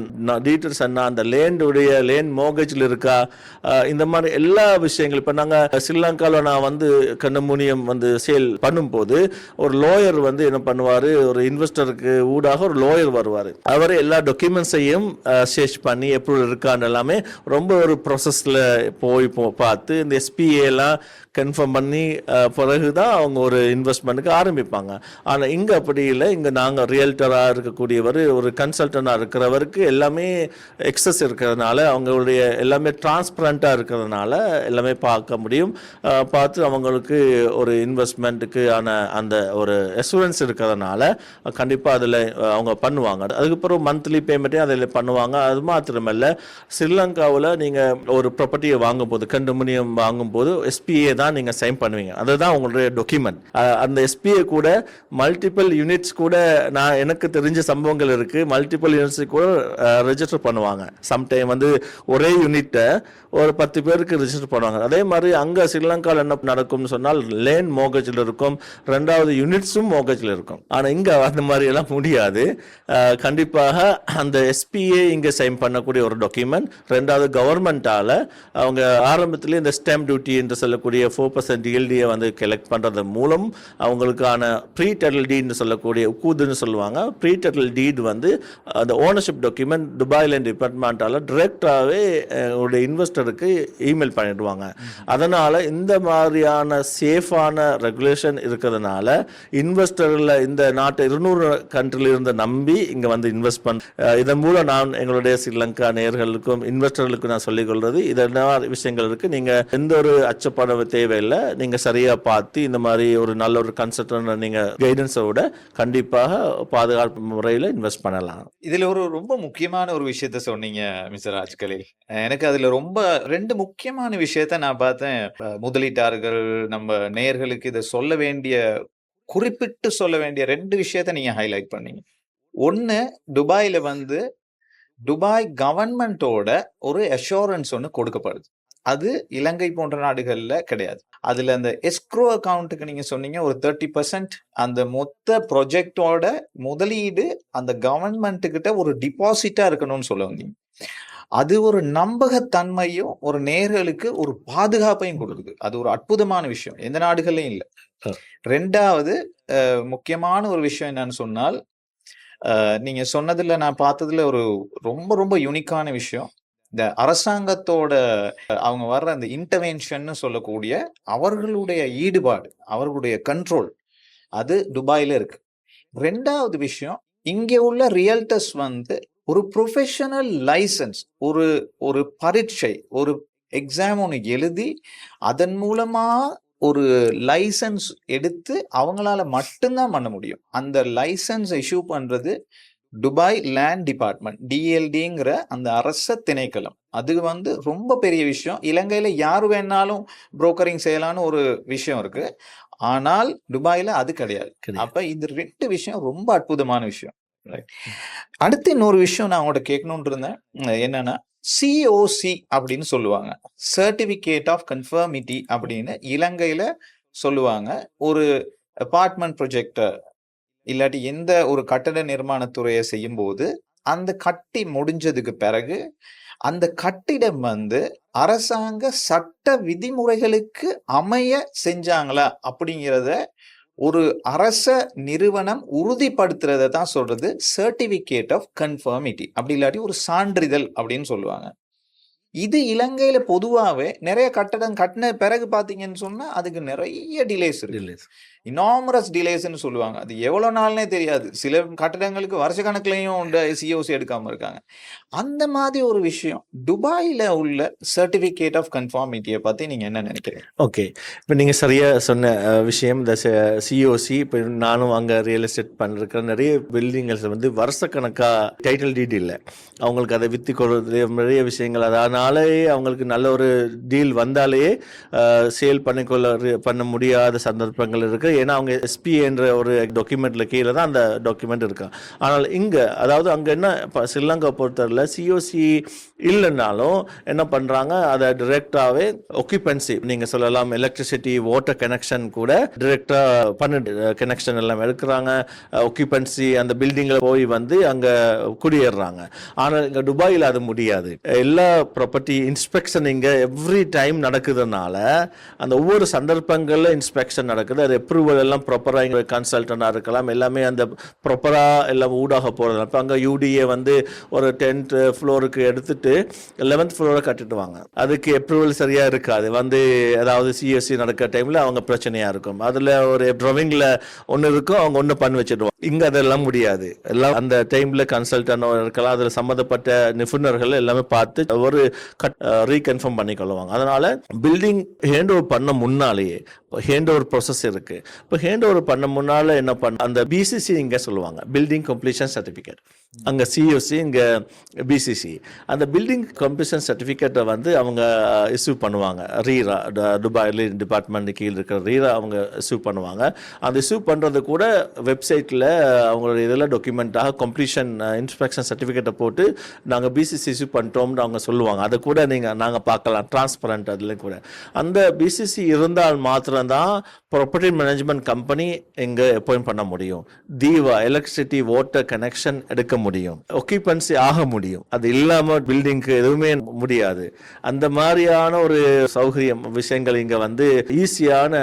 டீட்டெயில்ஸ் என்ன, அந்த லேண்டுடைய லேண்ட் மோர்கேஜில் இருக்கா, இந்த மாதிரி எல்லா விஷயங்கள். இப்போ நாங்கள் ஸ்ரீலங்காவில் நான் வந்து கண்டோமினியம் வந்து சேல் பண்ணும்போது ஒரு லோயர் வந்து என்ன பண்ணுவார், ஒரு இன்வெஸ்டருக்கு ஊடாக ஒரு லோயர் வருவார். அவர் எல்லா டாக்குமெண்ட்ஸையும் சர்ச் பண்ணி எப்ரூவல் இருக்கான்னு எல்லாமே ரொம்ப ஒரு ப்ராசஸில் போய் பார்த்து இந்த SPA எல்லாம் கன்ஃபார்ம் பண்ணி பிறகுதான் அவங்க ஒரு இன்வெஸ்ட்மெண்ட்டுக்கு ஆரம்பிப்பாங்க. ஆனால் இங்கே அப்படி இல்லை. இங்கே நாங்கள் ரியல்டராக இருக்கக்கூடியவர், ஒரு கன்சல்டண்டாக இருக்கிறவருக்கு எல்லாமே எக்ஸஸ் இருக்கிறதுனால, அவங்களுடைய எல்லாமே டிரான்ஸ்பரண்ட்டாக இருக்கிறதுனால எல்லாமே பார்க்க முடியும். பார்த்து அவங்களுக்கு ஒரு இன்வெஸ்ட்மெண்ட்டுக்கு ஆன அந்த ஒரு அசூரன்ஸ் இருக்கிறதுனால கண்டிப்பாக அதில் அவங்க பண்ணுவாங்க. அதுக்கப்புறம் மந்த்லி பேமெண்ட்டே அதில் பண்ணுவாங்க. அது மாத்திரமல்ல, ஸ்ரீலங்காவில் நீங்கள் ஒரு ப்ராப்பர்ட்டியை வாங்கும்போது, கண்டோமினியம் வாங்கும்போது SPA தான் நீங்கள் சைன் பண்ணுவீங்க. அதுதான் உங்களுடைய டாக்குமெண்ட். அந்த SPA கூட மல்டிபிள் யூனிட்ஸ் கூட நான் எனக்கு தெரிஞ்ச சம்பவங்கள் இருக்கு. மல்டிபிள் யூனிட்ஸ் கூட ரெஜிஸ்டர் பண்ணுவாங்க. சம்டைம் வந்து ஒரே யூனிட்டை ஒரு 10 பேருக்கு ரெஜிஸ்டர் பண்ணுவாங்க. அதே மாதிரி அங்கே ஸ்ரீலங்காவில் என்ன நடக்கும்னு சொன்னால், லேண்ட் மோர்கேஜில் இருக்கும், 2வது யூனிட்ஸும் மோர்கேஜில் இருக்கும். ஆனால் இங்கே அந்த மாதிரி எல்லாம் முடியாது. கண்டிப்பாக அந்த SPA இங்கே சைன் பண்ணக்கூடிய ஒரு டாக்குமெண்ட். 2வது கவர்மெண்டால் அவங்க ஆரம்பத்திலே இந்த ஸ்டாம்ப் டியூட்டி என்று சொல்லக்கூடிய 4% DLD-யை வந்து கலெக்ட் பண்ணுறது மூலம் அவங்களுக்கான ப்ரீ டைட்டில் டீட்னு சொல்லக்கூடிய உக்கூதுன்னு சொல்லுவாங்க. ப்ரீ டைட்டில் டீட் வந்து அந்த ஓனர்ஷிப் டாக்குமெண்ட் துபாய் லேண்ட் டிபார்ட்மெண்டால் டிரெக்டாகவே உடைய இன்வெஸ்டருக்கு இமெயில் பண்ணிடுவாங்க. அதனால் இந்த மாதிரியான சேஃபான ரெகுலேஷன் இருக்கிறதுனால இன்வெஸ்டரில் இந்த நாட்டை 200 கண்ட்ரியில் இருந்து நம்பி இங்கே வந்து இன்வெஸ்ட் பண்ண, இதன் மூலம் நான் எங்களுடைய ஸ்ரீலங்கா நேயர்களுக்கும் இன்வெஸ்டர்களுக்கும் நான் சொல்லிக்கொள்வது, இதெல்லாம் விஷயங்கள் இருக்குது. நீங்கள் எந்த ஒரு அச்சப்பட தேவையில்லை. நீங்கள் சரியாக பார்த்து இந்த மாதிரி ஒரு நல்ல ஒரு கன்சல்டன்ட் நீங்கள் கைடன்ஸோட கண்டிப்பாக பாதுகாப்பு முறையில் இன்வெஸ்ட் பண்ணலாம். இதில் ரொம்ப முக்கியமான ஒரு விஷயத்த சொன்னீங்க மிஸ்டர் ராஜ்கலில். எனக்கு அதில் ரொம்ப 2 முக்கியமான விஷயத்த நான் பார்த்தேன். முதலீட்டாளர்கள் நம்ம நேயர்களுக்கு இதை குறிப்பிட்டு சொல்ல வேண்டிய 2 விஷயத்த நீங்க ஹைலைட் பண்ணீங்க. ஒண்ணு துபாயில வந்து துபாய் கவர்மெண்டோட ஒரு அஷூரன்ஸ் ஒண்ணு கொடுக்கப்படுது. அது இலங்கை போன்ற நாடுகள்ல கிடையாது. அதுல அந்த எஸ்க்ரோ அக்கவுண்ட்க்கு நீங்க சொன்னீங்க ஒரு 30% அந்த மொத்த ப்ராஜெக்ட்டோட முதலீடு அந்த கவர்மெண்ட் கிட்ட ஒரு டிபாசிட்டா இருக்கணும்னு சொல்ல வந்தீங்க. அது ஒரு நம்பகத்தன்மையும், ஒரு நேயர்களுக்கு ஒரு பாதுகாப்பையும் கொடுக்குது. அது ஒரு அற்புதமான விஷயம். எந்த நாடுகள்லயும் இல்ல. 2வது முக்கியமான ஒரு விஷயம் என்னன்னு சொன்னால், நீங்க சொன்னதுல நான் பார்த்ததுல ஒரு ரொம்ப ரொம்ப யூனிக்கான விஷயம். இந்த அரசாங்கத்தோட அவங்க வர்ற அந்த இன்டர்வென்ஷன்னு சொல்லக்கூடிய அவர்களுடைய ஈடுபாடு, அவர்களுடைய கண்ட்ரோல் அது துபாயில இருக்கு. 2வது விஷயம், இங்க உள்ள ரியல்டர்ஸ் வந்து ஒரு ப்ரொஃபஷனல் லைசென்ஸ், ஒரு ஒரு பரீட்சை, ஒரு எக்ஸாம் ஒண்ணு எழுதி, அதன் மூலமா ஒரு லைசென்ஸ் எடுத்து அவங்களால மட்டும் தான் பண்ண முடியும். அந்த லைசென்ஸ் இஷ்யூ பண்றது துபாய் லேண்ட் டிபார்ட்மெண்ட், டிஎல்டிங்கிற அந்த அரச திணைக்களம். அது வந்து ரொம்ப பெரிய விஷயம். இலங்கையில யாரு வேணாலும் புரோக்கரிங் செய்யலாம்னு ஒரு விஷயம் இருக்கு. ஆனால் துபாயில அது கிடையாது. அப்ப இந்த 2 விஷயம் ரொம்ப அற்புதமான விஷயம். அடுத்து இன்னொரு விஷயம் நான் உங்கள்ட்ட கேட்கணும்னு இருந்தேன். என்னன்னா சிஓசி அப்படின்னு சொல்லுவாங்க. சர்டிபிகேட் ஆஃப் கன்ஃபர்மிட்டி அப்படின்னு இலங்கையில சொல்லுவாங்க. ஒரு அபார்ட்மெண்ட் ப்ராஜெக்ட் இல்லாட்டி எந்த ஒரு கட்டட நிர்மாணத் துறையை செய்யும்போது, அந்த கட்டி முடிஞ்சதுக்கு பிறகு, அந்த கட்டிடம் வந்து அரசாங்க சட்ட விதிமுறைகளுக்கு அமைய செஞ்சாங்களா அப்படிங்கிறத ஒரு அரச நிறுவனம் உறுதிப்படுத்துறத தான் சொல்றது சர்டிபிகேட் ஆஃப் கன்ஃபர்மிட்டி. அப்படி இல்லாட்டி ஒரு சான்றிதழ் அப்படின்னு சொல்லுவாங்க. இது இலங்கையில பொதுவாவே நிறைய கட்டடம் கட்டின பிறகு பார்த்தீங்கன்னு சொன்னா, அதுக்கு நிறைய டிலேஸ் இருக்கு. இனாமரஸ் டிலேஸ்ன்னு சொல்லுவாங்க. அது எவ்வளவு நாள்னே தெரியாது. சில கட்டடங்களுக்கு வருஷக்கணக்குலயும் சிஓசி எடுக்காம இருக்காங்க. அந்த மாதிரி ஒரு விஷயம். துபாயில உள்ள சர்டிபிகேட் ஆஃப் கன்ஃபார்மிட்டிய பத்தி நீங்க என்ன நினைக்கிறீங்க? ஓகே. இப்ப நீங்க சரியா சொன்ன விஷயம் இந்த சிஓசி. இப்ப நானும் அங்க ரியல் எஸ்டேட் பண்ணிருக்கிற நிறைய பில்டிங்ஸ் வந்து வருஷக்கணக்கா டைட்டில் டீட் இல்ல. அவங்களுக்கு அதை வித்து கொடுறது நிறைய விஷயங்கள். அதனாலே அவங்களுக்கு நல்ல ஒரு டீல் வந்தாலே சேல் பண்ண முடியாத சந்தர்ப்பங்கள் இருக்கு. ஏன்னா அவங்க எஸ்பி என்ற ஒரு டாக்குமெண்ட்ல கீழே தான் அந்த டாக்குமெண்ட் இருக்கு. ஆனால் இங்க அதாவது அங்க என்ன ஸ்ரீலங்கா பொறுத்தவரையில் சிஓசி இல்லைன்னாலும் என்ன பண்றாங்க, அதை டிரெக்டாவே ஒக்குபென்சி நீங்க சொல்லலாம், எலக்ட்ரிசிட்டி வாட்டர் கனெக்ஷன் கூட டிரெக்டா கனெக்ஷன் எல்லாம் எடுக்கிறாங்க. ஒக்குபென்சி அந்த பில்டிங்ல போய் வந்து அங்க குடியேறாங்க. ஆனால் இங்க துபாயில் அது முடியாது. எல்லா ப்ராப்பர்ட்டி இன்ஸ்பெக்ஷன் இங்க எவ்ரி டைம் நடக்குதுனால அந்த ஒவ்வொரு சந்தர்ப்பங்கள்ல இன்ஸ்பெக்ஷன் நடக்குது. அது அப்ரூவல் எல்லாம் ப்ராப்பரா இங்க கன்சல்டண்டா இருக்கலாம், எல்லாமே அந்த ப்ராப்பரா எல்லாம் ஊடாக போறது. அப்ப அங்க யூடிஏ வந்து ஒரு 10th ஃப்ளோருக்கு எடுத்துட்டு 11th ஃப்ளோரை கட்டிட்டுவாங்க. அதுக்கு அப்ரூவல் சரியா இருக்காது. வந்து அதாவது சிஎஸ்சி நடக்கிற டைம்ல அவங்க பிரச்சனையா இருக்கும். அதுல ஒரு டிராவிங்ல ஒன்னு இருக்கும், அவங்க ஒன்னு பண்ணி வச்சிடுவாங்க. இங்க அதெல்லாம் முடியாது. எல்லாம் அந்த டைம்ல கன்சல்டன்ட் இருக்கலாம், அதுல சம்பந்தப்பட்ட நிபுணர்கள் எல்லாமே பார்த்து ஒரு ரீகன்ஃபார்ம் பண்ணிக்கொள்ளுவாங்க. அதனால பில்டிங் ஹேண்ட் ஓவர் பண்ண முன்னாலேயே ஹேண்ட் ஓவர் ப்ராசஸ் இருக்கு. இப்போ ஹேண்ட் ஓவர் பண்ண முன்னால என்ன பண்ண அந்த பிசிசி இங்க சொல்லுவாங்க, பில்டிங் கம்ப்ளீஷன் சர்டிபிகேட். அங்க சிஓசி, இங்க பிசிசி. அந்த பில்டிங் கம்ப்ளீஷன் சர்டிபிகேட்டை வந்து அவங்க இஷ்யூ பண்ணுவாங்க. ரீரா, துபாய் டிபார்ட்மெண்ட் கீழ் இருக்கிற ரீரா அவங்க இஷ்யூ பண்ணுவாங்க. அந்த இஷ்யூ பண்றது கூட வெப்சைட்ல அவங்களோட இதெல்லாம் டாக்குமெண்ட்டாக கம்ப்ளீஷன் இன்ஸ்பெக்ஷன் சர்டிஃபிகேட்டை போட்டு நாங்கள் பிசிசி இஷ்யூ பண்ணிட்டோம்னு அவங்க சொல்லுவாங்க. அதை கூட நாங்கள் பார்க்கலாம், டிரான்ஸ்பரண்ட். அதில் கூட அந்த பிசிசி இருந்தால் மாத்திரம்தான் ப்ராப்பர்ட்டி மேனேஜ்மெண்ட் கம்பெனி இங்கே அப்பாயிண்ட் பண்ண முடியும். தீவா எலக்ட்ரிசிட்டி வாட்டர் கனெக்ஷன் எடுக்க முடியும், ஒக்குபென்சி ஆக முடியும். அது இல்லாமல் பில்டிங்க்கு எதுவுமே முடியாது. அந்த மாதிரியான ஒரு சௌகரியம் விஷயங்கள் இங்கே வந்து ஈஸியான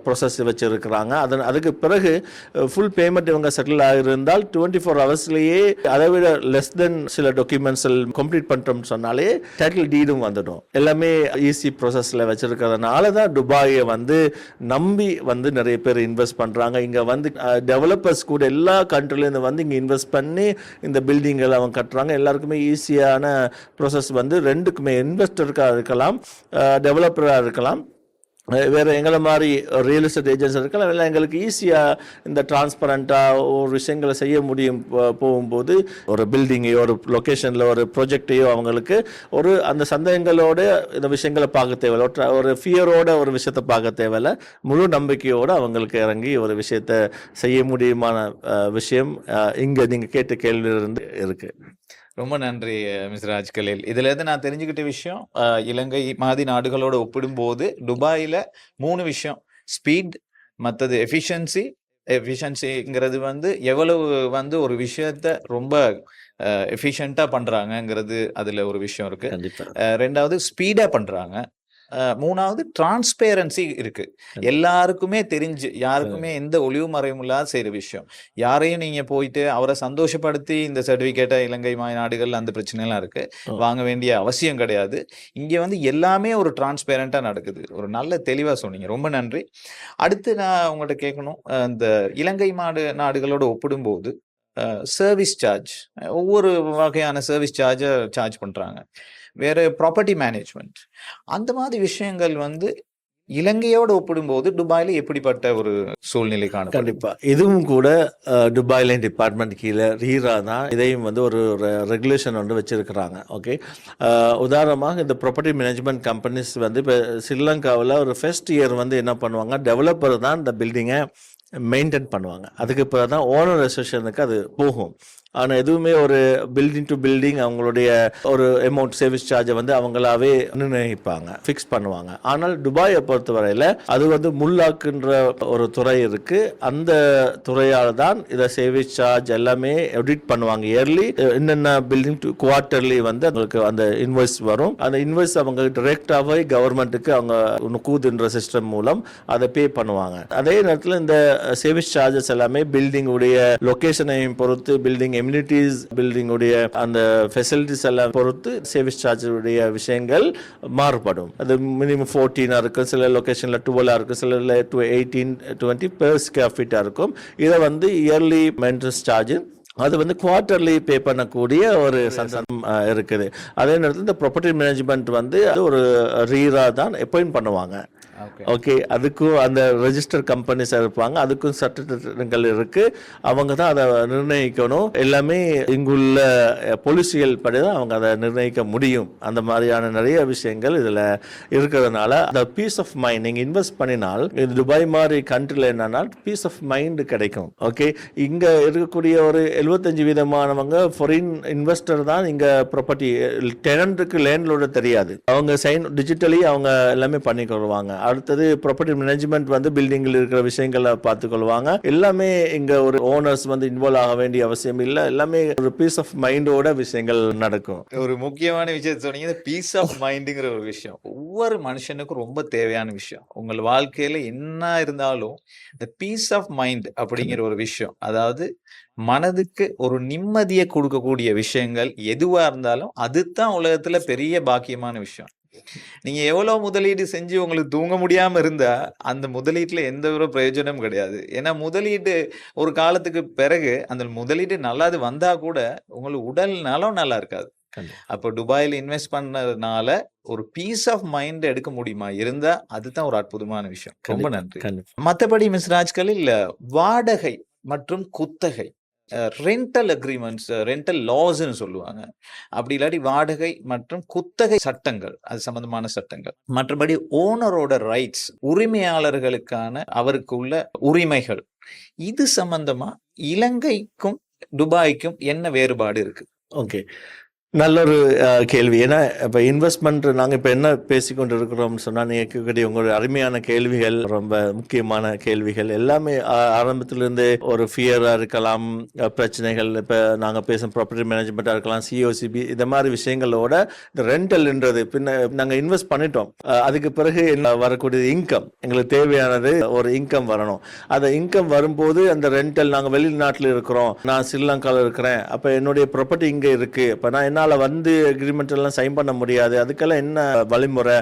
ப்ராசஸ் வச்சிருக்கிறாங்க. அதுக்கு பிறகு ஃபுல் பேமெண்ட் இவங்க செட்டில் ஆகிருந்தால் 24 ஹவர்ஸ்லேயே அதை விட லெஸ் தென் சில டாக்குமெண்ட்ஸ் கம்ப்ளீட் பண்ணிட்டோம்னு சொன்னாலே டைட்டில் டீடும் வந்துடும். எல்லாமே ஈஸி ப்ராசஸில் வச்சிருக்கிறதுனால தான் துபாயை வந்து நம்பி வந்து நிறைய பேர் இன்வெஸ்ட் பண்ணுறாங்க. இங்கே வந்து டெவலப்பர்ஸ் கூட எல்லா கண்ட்ரிலேருந்து வந்து இங்கே இன்வெஸ்ட் பண்ணி இந்த பில்டிங்கள் அவங்க கட்டுறாங்க. எல்லாருக்குமே ஈஸியான ப்ராசஸ் வந்து ரெண்டுக்குமே, இன்வெஸ்டருக்காக இருக்கலாம், டெவலப்பராக இருக்கலாம், வேறு எங்களை மாதிரி ரியல் எஸ்டேட் ஏஜென்ட்ஸ் இருக்கலாம், இல்லை எங்களுக்கு ஈஸியாக இந்த டிரான்ஸ்பரண்ட்டாக ஒரு விஷயங்களை செய்ய முடியும். போகும்போது ஒரு பில்டிங்கையோ ஒரு லொக்கேஷனில் ஒரு ப்ராஜெக்டையோ அவங்களுக்கு ஒரு அந்த சந்தேகங்களோட இந்த விஷயங்களை பார்க்க தேவையில்லை, ஒரு ஃபியரோட ஒரு விஷயத்தை பார்க்க தேவையில்லை, முழு நம்பிக்கையோடு அவங்களுக்கு இறங்கி ஒரு விஷயத்தை செய்ய முடியுமான விஷயம் இங்கே நீங்கள் கேட்ட கேள்வியிலிருந்து இருக்குது. ரொம்ப நன்றி மிஸ் ராஜ்கலில். இதுல இருந்து நான் தெரிஞ்சுக்கிட்ட விஷயம், இலங்கை மாதிரி நாடுகளோட ஒப்பிடும்போது துபாயில 3 விஷயம்: ஸ்பீட், மற்றது எஃபிஷியன்சிங்கிறது எவ்வளவு ஒரு விஷயத்த ரொம்ப எஃபிஷியண்டா பண்றாங்கங்கிறது அதுல ஒரு விஷயம் இருக்கு. கண்டிப்பாக. 2வது ஸ்பீடா பண்றாங்க. 3வது டிரான்ஸ்பேரன்சி இருக்கு. எல்லாருக்குமே தெரிஞ்சு, யாருக்குமே எந்த ஒளிவு மறைவும் இல்லாத செய்யற விஷயம். யாரையும் நீங்க போயிட்டு அவரை சந்தோஷப்படுத்தி இந்த சர்டிபிகேட்டை இலங்கை நாடுகள் அந்த பிரச்சனைலாம் இருக்கு வாங்க வேண்டிய அவசியம் கிடையாது. இங்க எல்லாமே ஒரு டிரான்ஸ்பேரண்டா நடக்குது. ஒரு நல்ல தெளிவா சொன்னீங்க, ரொம்ப நன்றி. அடுத்து நான் உங்கள்கிட்ட கேட்கணும், இந்த இலங்கை நாடுகளோட ஒப்பிடும்போது சர்வீஸ் சார்ஜ், ஒவ்வொரு வகையான சர்வீஸ் சார்ஜ் பண்றாங்க. வேற ப்ராப்பர்ட்டி மேனேஜ்மெண்ட், அந்த மாதிரி விஷயங்கள் இலங்கையோடு ஒப்பிடும்போது துபாயில எப்படிப்பட்ட ஒரு சூழ்நிலை காணப்படுது? கண்டிப்பா. இதுவும் கூட துபாய் டிபார்ட்மெண்ட் கீழே ரீரா தான் இதையும் ஒரு ரெகுலேஷன் வச்சிருக்கிறாங்க. ஓகே, உதாரணமாக இந்த ப்ராப்பர்ட்டி மேனேஜ்மெண்ட் கம்பெனிஸ் இப்போ ஸ்ரீலங்காவில் ஒரு ஃபர்ஸ்ட் இயர் என்ன பண்ணுவாங்க, டெவலப்பர் தான் இந்த பில்டிங்கை மெயின்டைன் பண்ணுவாங்க. அதுக்கு பிறகு தான் ஓனர் அசோசியேஷனுக்கு அது போகும். ஆனால் எதுவுமே ஒரு பில்டிங் டு பில்டிங் அவங்களுடைய ஒரு அமௌண்ட் சர்வீஸ் சார்ஜை அவங்களாவே நிர்ணயிப்பாங்க, ஃபிக்ஸ் பண்ணுவாங்க. ஆனால் துபாயை பொறுத்தவரையில் அது முல்லாக்குன்ற ஒரு துறை இருக்கு. அந்த துறையால் தான் இதை சர்வீஸ் சார்ஜ் எல்லாமே எடிட் பண்ணுவாங்க. இயர்லி என்னென்ன பில்டிங் டு குவார்டர்லி அவங்களுக்கு அந்த இன்வாய்ஸ் வரும். அந்த இன்வாய்ஸ் அவங்க டிரெக்டாகவே கவர்மெண்ட்டுக்கு அவங்க கூதுன்ற சிஸ்டம் மூலம் அதை பே பண்ணுவாங்க. அதே நேரத்தில் இந்த சர்வீஸ் சார்ஜஸ் எல்லாமே பில்டிங் உடைய லொகேஷனையும் பொறுத்து, பில்டிங் எம்யூனிட்டிஸ், பில்டிங் உடைய அந்த ஃபெசிலிட்டிஸ் எல்லாம் பொறுத்து சர்வீஸ் சார்ஜ் உடைய விஷயங்கள் மாறுபடும். அது மினிமம் 14 இருக்கும், சில லொகேஷன்ல 12 இருக்கும், சில 18, 20 பெர் ஸ்கொயர் ஃபீட்டா இருக்கும். இதை இயர்லி மெயின்டெனன்ஸ் சார்ஜ் அது குவார்டர்லி பே பண்ணக்கூடிய ஒரு சந்தர்ப்பம் இருக்குது. அதே நேரத்தில் இந்த ப்ராப்பர்ட்டி மேனேஜ்மெண்ட் அது ஒரு ரீரா தான் அப்பாயிண்ட் பண்ணுவாங்க. ஓகே, அதுக்கும் அந்த ரெஜிஸ்டர் கம்பெனிஸ் இருப்பாங்க, அதுக்கும் சட்டங்கள் இருக்கு. அவங்க தான் அதை நிர்ணயிக்கணும். எல்லாமே இங்குள்ள பொலிசியல் படி தான் அவங்க அதை நிர்ணயிக்க முடியும். அந்த மாதிரியான நிறைய விஷயங்கள் இதில் இருக்கிறதுனால அந்த பீஸ் ஆஃப் மைண்ட், நீங்கள் இன்வெஸ்ட் பண்ணினால் இது துபாய் மாதிரி கண்ட்ரியில் என்னன்னா பீஸ் ஆஃப் மைண்ட் கிடைக்கும். ஓகே, இங்கே இருக்கக்கூடிய ஒரு 75% ஃபாரின் இன்வெஸ்டர் தான் இங்கே ப்ராப்பர்ட்டி டெனண்ட்டுக்கு லேண்ட்லோட தெரியாது. அவங்க சைன் டிஜிட்டலி அவங்க எல்லாமே பண்ணிக்கொள்வாங்க. அடுத்தது ப்ராப்பர்ட்டி மேனேஜ்மெண்ட் பில்டிங்கில் இருக்கிற விஷயங்களை பார்த்துக்கொள்வாங்க. எல்லாமே இங்க ஒரு ஓனர்ஸ் இன்வால்வ் ஆக வேண்டிய அவசியம் இல்லை. எல்லாமே ஒரு பீஸ் ஆஃப் மைண்டோட விஷயங்கள் நடக்கும். ஒரு முக்கியமான விஷயத்தை சொன்னீங்க, பீஸ் ஆஃப் மைண்டுங்கிற ஒரு விஷயம் ஒவ்வொரு மனுஷனுக்கும் ரொம்ப தேவையான விஷயம். உங்கள் வாழ்க்கையில என்ன இருந்தாலும் இந்த பீஸ் ஆஃப் மைண்ட் அப்படிங்கிற ஒரு விஷயம், அதாவது மனதுக்கு ஒரு நிம்மதியை கொடுக்கக்கூடிய விஷயங்கள் எதுவா இருந்தாலும் அதுதான் உலகத்துல பெரிய பாக்கியமான விஷயம். நீங்க எவ்வளவு முதலீடு செஞ்சு உங்களுக்கு தூங்க முடியாம இருந்தா அந்த முதலீட்டுல எந்த ஒரு பிரயோஜனமும் கிடையாது. ஏன்னா முதலீடு ஒரு காலத்துக்கு பிறகு அந்த முதலீடு நல்லாது வந்தா கூட உங்களுக்கு உடல் நலம் நல்லா இருக்காது. அப்போ துபாயில் இன்வெஸ்ட் பண்ணதுனால ஒரு பீஸ் ஆஃப் மைண்ட் எடுக்க முடியுமா இருந்தா அதுதான் ஒரு அற்புதமான விஷயம். ரொம்ப நன்றி. மற்றபடி மிஸ் ராஜ்கலில் வாடகை மற்றும் குத்தகை, ரெண்டல் அக்ரிமெண்ட்ஸ், ரெண்டல் லாஸ்ன்னு சொல்லுவாங்க. அப்படி இல்லாட்டி வாடகை மற்றும் குத்தகை சட்டங்கள், அது சம்பந்தமான சட்டங்கள். மற்றபடி ஓனரோட ரைட்ஸ், உரிமையாளர்களுக்கான அவருக்கு உள்ள உரிமைகள், இது சம்பந்தமா இலங்கைக்கும் துபாய்க்கும் என்ன வேறுபாடு இருக்கு? ஓகே, நல்ல ஒரு கேள்வி. ஏன்னா இப்போ இன்வெஸ்ட்மெண்ட் நாங்கள் இப்போ என்ன பேசிக்கொண்டு இருக்கிறோம்னு சொன்னால், நீங்கள் கேட்கக்கூடிய உங்களுடைய அருமையான கேள்விகள் ரொம்ப முக்கியமான கேள்விகள். எல்லாமே ஆரம்பத்திலிருந்து ஒரு ஃபியராக இருக்கலாம், பிரச்சனைகள், இப்போ நாங்கள் பேசும் ப்ராப்பர்ட்டி மேனேஜ்மெண்ட்டாக இருக்கலாம், சிஓசிபி, இந்த மாதிரி விஷயங்களோட இந்த ரெண்டல்ன்றது பின்ன நாங்கள் இன்வெஸ்ட் பண்ணிட்டோம். அதுக்கு பிறகு வரக்கூடிய இன்கம், எங்களுக்கு தேவையானது ஒரு இன்கம் வரணும். அந்த இன்கம் வரும்போது அந்த ரெண்டல், நாங்கள் வெளிநாட்டில் இருக்கிறோம், நான் ஸ்ரீலங்காவில் இருக்கிறேன், அப்போ என்னுடைய ப்ராப்பர்ட்டி இங்கே இருக்குது, இப்போ நான் என்ன என்னால் வந்து அக்ரிமெண்ட் எல்லாம் சைன் பண்ண முடியாது, அதுக்கெல்லாம் என்ன வழிமுறை,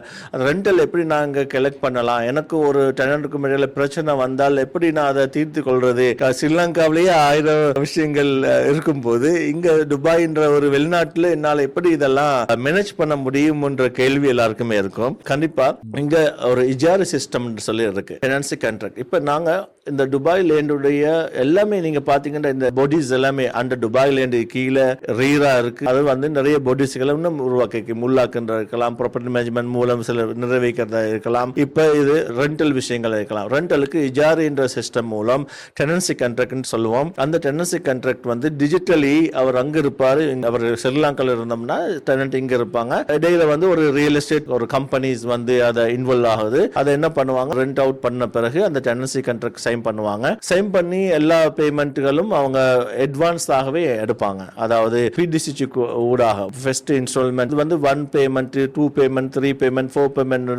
ரெண்டல் எப்படி நாங்கள் கலெக்ட் பண்ணலாம், எனக்கு ஒரு டெனண்ட்டுக்கு இடையில பிரச்சனை வந்தால் எப்படி நான் அதை தீர்த்து கொள்வது. ஸ்ரீலங்காவிலேயே 1000 விஷயங்கள் இருக்கும்போது இங்க துபாய்ன்ற ஒரு வெளிநாட்டுல என்னால் எப்படி இதெல்லாம் மேனேஜ் பண்ண முடியும்ன்ற கேள்வி எல்லாருக்குமே இருக்கும். கண்டிப்பா இங்க ஒரு இஜாரு சிஸ்டம் சொல்லி இருக்கு, டெனன்சி கான்ட்ராக்ட். இப்ப நாங்க இந்த துபாய் லேண்டுடைய எல்லாமே நீங்க பாத்தீங்கன்னா இந்த பாடிஸ் எல்லாமே அந்த துபாய் லேண்டு கீழே ரீரா இருக்கு. அது வந்து நிறைய பாடிஸ்களை இன்னும் உருவாக்கி முல்லாக்குன்ற இருக்கலாம், ப்ராப்பர்ட்டி மேனேஜ்மெண்ட் மூலம் சில நிறைவேற்றதா இருக்கலாம், இப்ப இது ரெண்டல் விஷயங்கள் இருக்கலாம். ரெண்டலுக்கு இஜாரு என்ற சிஸ்டம் மூலம் டெனன்சி கான்ட்ராக்ட் சொல்லுவோம். அந்த டெனன்சி கான்ட்ராக்ட் வந்து டிஜிட்டலி அவர் அங்க இருப்பாரு, அவர் ஸ்ரீலங்கால இருந்தோம்னா டெனன்ட் இங்க இருப்பாங்க. இடையில வந்து ஒரு ரியல் எஸ்டேட் ஒரு கம்பெனிஸ் வந்து அதை இன்வால்வ் ஆகுது. அதை என்ன பண்ணுவாங்க, ரெண்ட் அவுட் பண்ண பிறகு அந்த டெனன்சி கான்ட்ராக்ட் சைன் பண்ணுவாங்க. சைன் பண்ணி எல்லா பேமெண்ட்டுகளும் அவங்க அட்வான்ஸ் ஆகவே எடுப்பாங்க. அதாவது பிடிசிசி ஊடாக ஃபர்ஸ்ட் இன்ஸ்டால்மெண்ட் வந்து 1 பேமெண்ட், 2 பேமெண்ட், 3 பேமெண்ட், 4 பேமெண்ட்